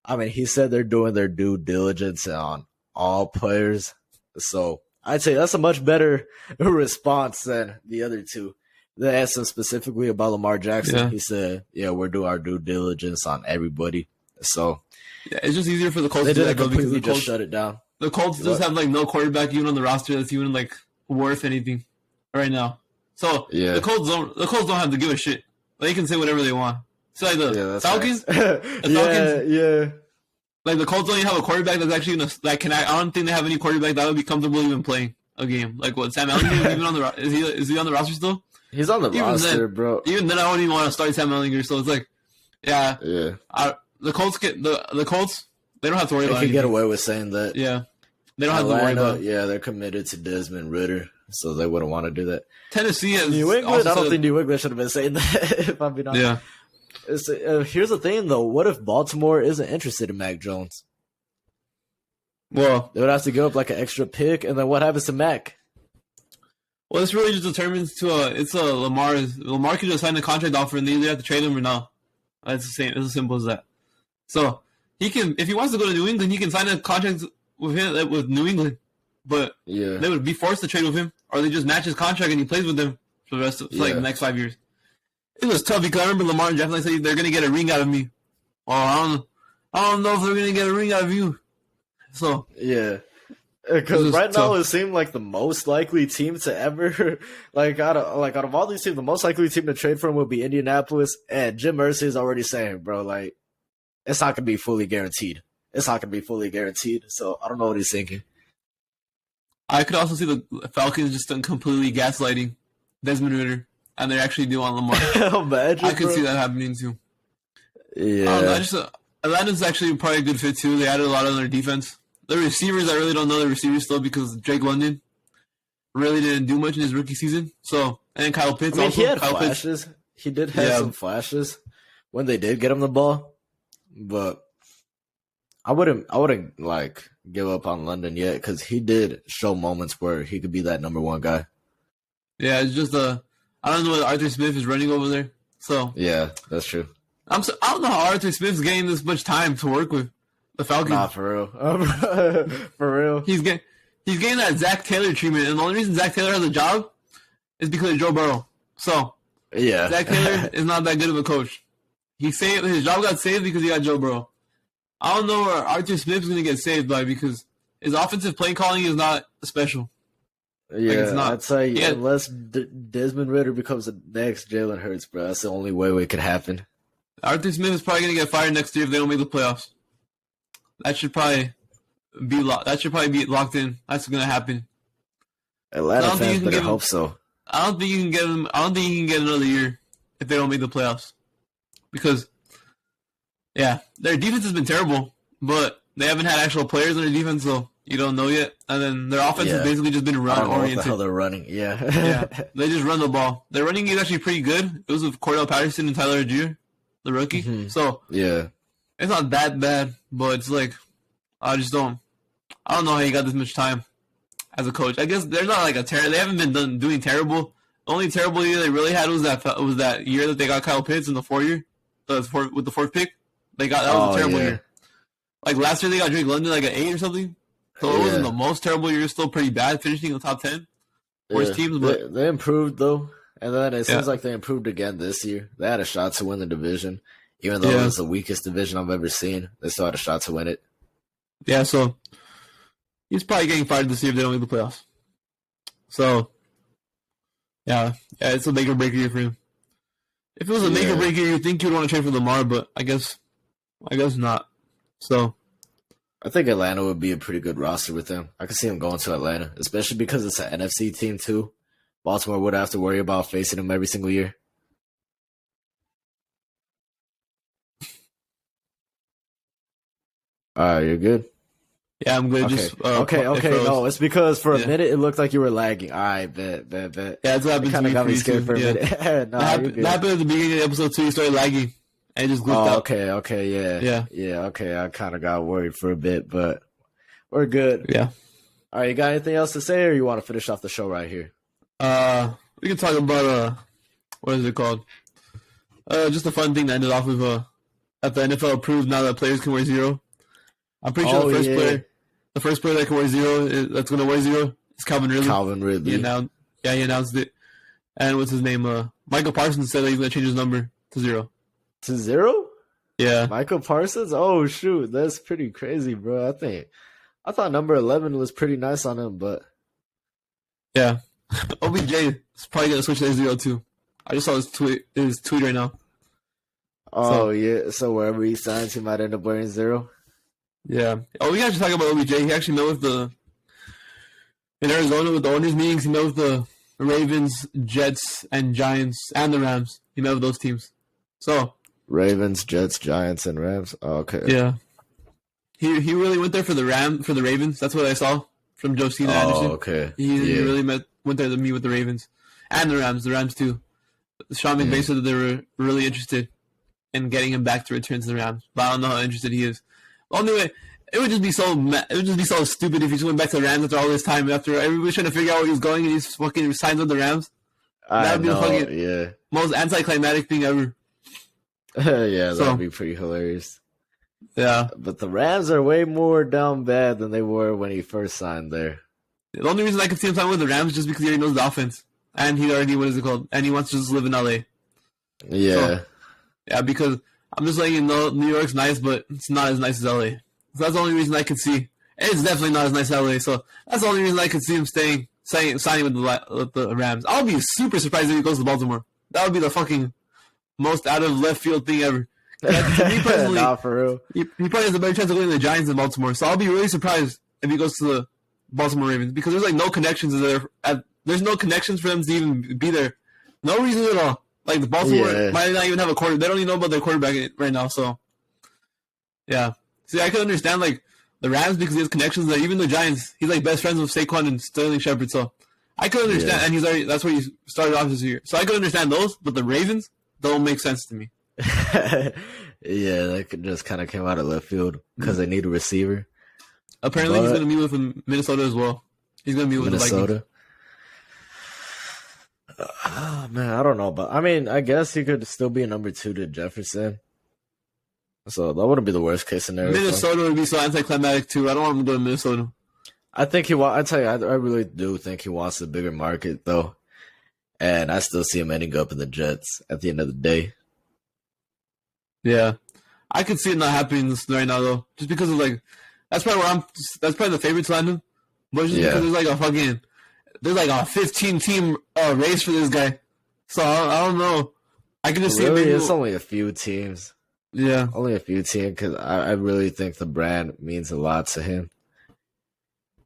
I mean, he said they're doing their due diligence on all players. So I'd say that's a much better response than the other two. They asked him specifically about Lamar Jackson. Yeah. He said, yeah, we're doing our due diligence on everybody. So yeah, it's just easier for the Colts to do that because the Colts shut it down. The Colts just have like no quarterback even on the roster that's even like worth anything right now. So the Colts don't have to give a shit. They can say whatever they want. So like the Falcons, like the Colts don't even have a quarterback that's actually I don't think they have any quarterback that would be comfortable even playing a game. Like what Sam Ellinger even on the is he on the roster still? He's on the roster, bro. Even then, I wouldn't even want to start Sam Ellinger. So it's like, the Colts the Colts. They don't have to worry about it. They can get away with saying that. Yeah. They don't have to worry about it. Yeah, they're committed to Desmond Ridder, so they wouldn't want to do that. Tennessee has New England. I don't think New England should have been saying that, if I'm being honest. Yeah. Here's the thing, though. What if Baltimore isn't interested in Mac Jones? Well, they would have to give up like an extra pick, and then what happens to Mac? Well, this really just determines Lamar can just sign a contract offer, and they either have to trade him or not. It's the same. It's as simple as that. So he can, if he wants to go to New England, he can sign a contract with New England, but they would be forced to trade with him, or they just match his contract and he plays with them for the rest of like the next 5 years. It was tough because I remember Lamar and Jeff said they're gonna get a ring out of me. Well, I don't know if they're gonna get a ring out of you. So because right now it seemed like the most likely team to ever out of all these teams, the most likely team to trade for him would be Indianapolis, and Jim Irsay is already saying, bro, like it's not gonna be fully guaranteed. So I don't know what he's thinking. I could also see the Falcons just completely gaslighting Desmond Ridder, and they're actually doing Lamar. Imagine, I could see that happening too. Yeah. Atlanta's actually probably a good fit too. They added a lot on their defense. The receivers, I really don't know the receivers still because Drake London really didn't do much in his rookie season. So, and then Kyle Pitts also. He had flashes. He did have some flashes when they did get him the ball, but I wouldn't like give up on London yet because he did show moments where he could be that number one guy. Yeah, it's just I don't know what Arthur Smith is running over there. So yeah, that's true. I don't know how Arthur Smith's getting this much time to work with the Falcons. Nah, for real. For real. He's getting that Zach Taylor treatment, and the only reason Zach Taylor has a job is because of Joe Burrow. So Zach Taylor is not that good of a coach. His job got saved because he got Joe Burrow. I don't know where Arthur Smith's going to get saved by because his offensive play calling is not special. Yeah, it's not. I'd say unless Desmond Ridder becomes the next Jalen Hurts, bro, that's the only way it could happen. Arthur Smith is probably going to get fired next year if they don't make the playoffs. That should probably be locked in. That's going to happen. Atlanta fans better hope so. I don't think you can get him. I don't think you can get another year if they don't make the playoffs. because their defense has been terrible, but they haven't had actual players on their defense, so you don't know yet. And then their offense has basically just been run oriented. What the hell they're running? Yeah, they just run the ball. Their running is actually pretty good. It was with Cordell Patterson and Tyler Algier, the rookie. Mm-hmm. So it's not that bad, but it's like I don't know how he got this much time as a coach. I guess they're not like they haven't been doing terrible. The only terrible year they really had was that year that they got Kyle Pitts in the 4th year, with the 4th pick. That was a terrible year. Like last year they got Drake London like an 8 or something. So it wasn't the most terrible year. Still pretty bad, finishing in the top 10. Worst teams, but they improved though, and then it seems like they improved again this year. They had a shot to win the division, even though it was the weakest division I've ever seen. They still had a shot to win it. Yeah, so he's probably getting fired this year if they don't make the playoffs. So yeah, it's a make or break year for him. If it was a make or break year, you'd think you'd want to trade for Lamar, but I guess not. So I think Atlanta would be a pretty good roster with them. I could see them going to Atlanta, especially because it's an NFC team too. Baltimore would have to worry about facing them every single year. All right, you're good? Yeah, I'm good. Okay. No, it's because for a minute it looked like you were lagging. All right, bet. Yeah, that's what happened to me. Got me scared for a minute. That happened at the beginning of episode 2. You started lagging. And just glitched out. Okay, yeah. Okay, I kind of got worried for a bit, but we're good. Yeah. All right, you got anything else to say, or you want to finish off the show right here? We can talk about what is it called? Just a fun thing that ended off with that the NFL approved now that players can wear 0. I'm pretty sure the first player that can wear 0 that's going to wear 0 is Calvin Ridley. He announced it. And what's his name? Michael Parsons said that he's going to change his number to 0. To 0? Yeah. Michael Parsons? Oh, shoot. That's pretty crazy, bro. I thought number 11 was pretty nice on him, but... Yeah. OBJ is probably going to switch to 0 too. I just saw his tweet right now. Oh, yeah. So wherever he signs, he might end up wearing 0? Yeah. Oh, we got to talk about OBJ. He actually met with in Arizona with the owners' meetings. He met with the Ravens, Jets, and Giants, and the Rams. He met with those teams. So... Ravens, Jets, Giants, and Rams. Oh, okay. Yeah. He really went there for the Ravens. That's what I saw from Josina Anderson. Oh, okay. He really went there to meet with the Ravens. And the Rams too. Sean McVay said that they were really interested in getting him back to return to the Rams. But I don't know how interested he is. Only way, it would just be so stupid if he just went back to the Rams after all this time, after everybody's trying to figure out where he was going and he's fucking signs with the Rams. That would be the fucking most anticlimactic thing ever. That'd be pretty hilarious. Yeah. But the Rams are way more down bad than they were when he first signed there. The only reason I could see him sign with the Rams is just because he already knows the offense. And he already, and he wants to just live in LA. Yeah. So, because I'm just letting you know New York's nice, but it's not as nice as LA. So that's the only reason I could see. It's definitely not as nice as LA, so that's the only reason I could see him signing with the Rams. I'll be super surprised if he goes to Baltimore. That would be the fucking most out of left field thing ever. To me personally, nah, for real. He probably has a better chance of winning the Giants than Baltimore. So I'll be really surprised if he goes to the Baltimore Ravens because there's like no connections there. There's no connections for them to even be there. No reason at all. Like the Baltimore might not even have a quarterback. They don't even know about their quarterback right now. So yeah, see, I can understand like the Rams because he has connections there. Even the Giants, he's like best friends with Saquon and Sterling Shepard. So I could understand, and that's where he started off this year. So I could understand those, but the Ravens don't make sense to me. That just kind of came out of left field because they need a receiver. Apparently, he's going to meet with Minnesota as well. He's going to meet with Minnesota. Oh, man, I don't know, but I mean, I guess he could still be a number 2 to Jefferson. So that wouldn't be the worst case scenario. Minnesota would be so anticlimactic too. I don't want him to go to Minnesota. I think I tell you, I really do think he wants a bigger market though, and I still see him ending up in the Jets at the end of the day. Yeah, I could see it not happening right now though, just because of like that's probably the favorite to land him, but just because there's like a 15-team race for this guy, so I don't know. I can just see it's only a few teams. Yeah, only a few teams because I really think the brand means a lot to him.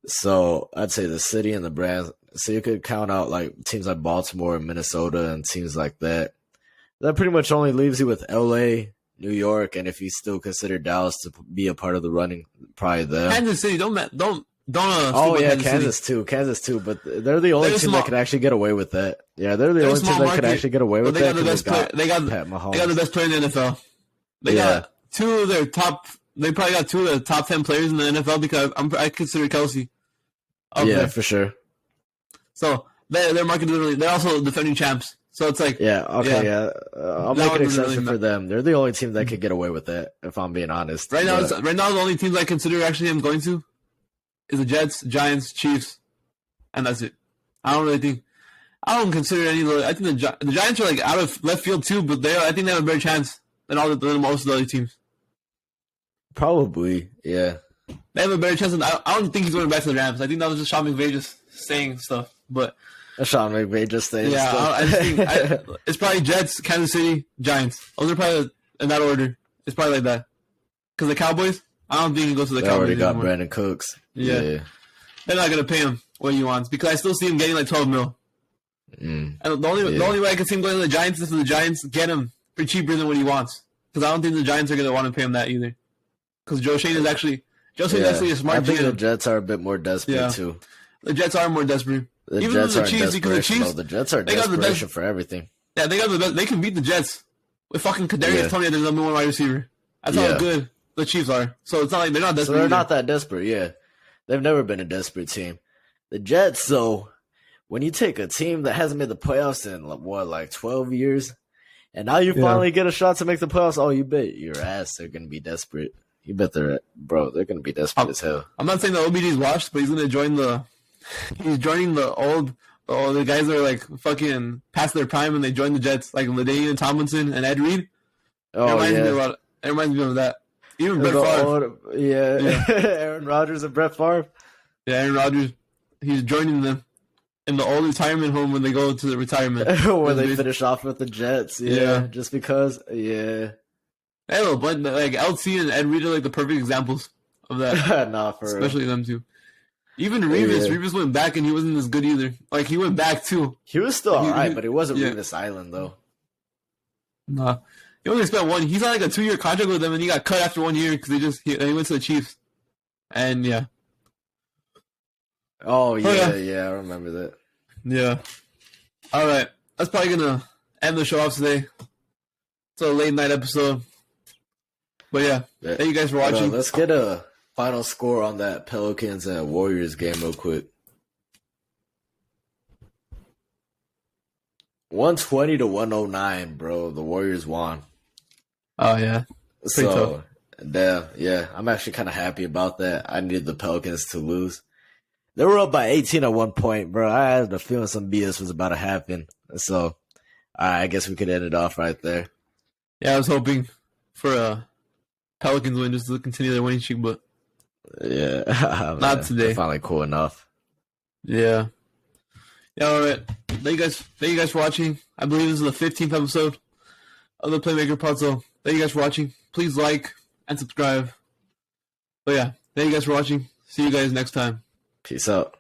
So I'd say the city and the brand. So you could count out like teams like Baltimore and Minnesota and teams like that. that pretty much only leaves you with LA, New York, and if you still consider Dallas to be a part of the running, probably them. Kansas City, don't. Oh yeah, Kansas too. But they're the only team that could actually get away with that. Yeah, they're the only team that could actually get away with that. They got the best player in the NFL. They got two of their top. They probably got two of the top 10 players in the NFL because I consider Kelsey. Yeah, for sure. So their market literally. They're also defending champs. So it's like I'll make an exception for them. They're the only team that could get away with that. If I'm being honest, right now the only teams I consider actually I'm going to is the Jets, Giants, Chiefs, and that's it. I don't consider any of the. I think the Giants are like out of left field too, but I think they have a better chance than most of the other teams. Probably, yeah. They have a better chance. I don't think he's going back to the Rams. I think that was just Sean McVay just saying stuff. But Sean McVay just saying stuff. I just think it's probably Jets, Kansas City, Giants. Those are probably in that order. It's probably like that. Because the Cowboys, I don't think he goes to the Cowboys already got anymore. Brandon Cooks. Yeah. They're not going to pay him what he wants because I still see him getting like $12 million. And the only way I can see him going to the Giants is if the Giants get him for cheaper than what he wants. Because I don't think the Giants are going to want to pay him that either. Because Joe Shane is actually a smart GM. I think the Jets are a bit more desperate too. The Jets are more desperate. The Even Jets the are Chiefs, because the Chiefs, the Jets are desperation for everything. Yeah, they got the best. They can beat the Jets with fucking Kadarius Toney as the number 1 wide receiver. That's how good the Chiefs are. So it's not like they're not desperate. So they're not that desperate. Yeah, they've never been a desperate team. The Jets, though, when you take a team that hasn't made the playoffs in like 12 years, and now you finally get a shot to make the playoffs, oh, you bet your ass they're gonna be desperate. You bet they're gonna be desperate as hell. I'm not saying the OBJ's washed, but he's gonna join he's joining the old. Oh, the guys that are like fucking past their prime and they join the Jets, like LaDainian Tomlinson and Ed Reed. Oh, it reminds me of that. Even Brett Favre. Aaron Rodgers and Brett Favre. Yeah, Aaron Rodgers. He's joining them in the old retirement home when they go to the retirement. When they finish off with the Jets. Yeah. Just because. Yeah. Hey, but like LT and Ed Reed are like the perfect examples of that. Nah, for especially them two. Even Revis. Revis went back and he wasn't as good either. Like he went back too. He was still alright, but it wasn't Revis Island though. Nah. He only spent one. He's on like a 2-year contract with them, and he got cut after 1 year because he went to the Chiefs. And yeah. Oh yeah, I remember that. Yeah. All right, that's probably gonna end the show off today. It's a late night episode, but yeah. Thank you guys for watching. Let's get a final score on that Pelicans and Warriors game real quick. 120 to 109, bro. The Warriors won. Oh yeah. So yeah, I'm actually kind of happy about that. I needed the Pelicans to lose. They were up by 18 at one point, bro. I had a feeling some BS was about to happen. So I guess we could end it off right there. Yeah, I was hoping for a Pelicans win just to continue their winning streak, but yeah, not today. They're finally cool enough. Yeah. Yeah, all right. Thank you guys for watching. I believe this is the 15th episode of the Playmaker Pod. So thank you guys for watching. Please like and subscribe. But yeah, thank you guys for watching. See you guys next time. Peace out.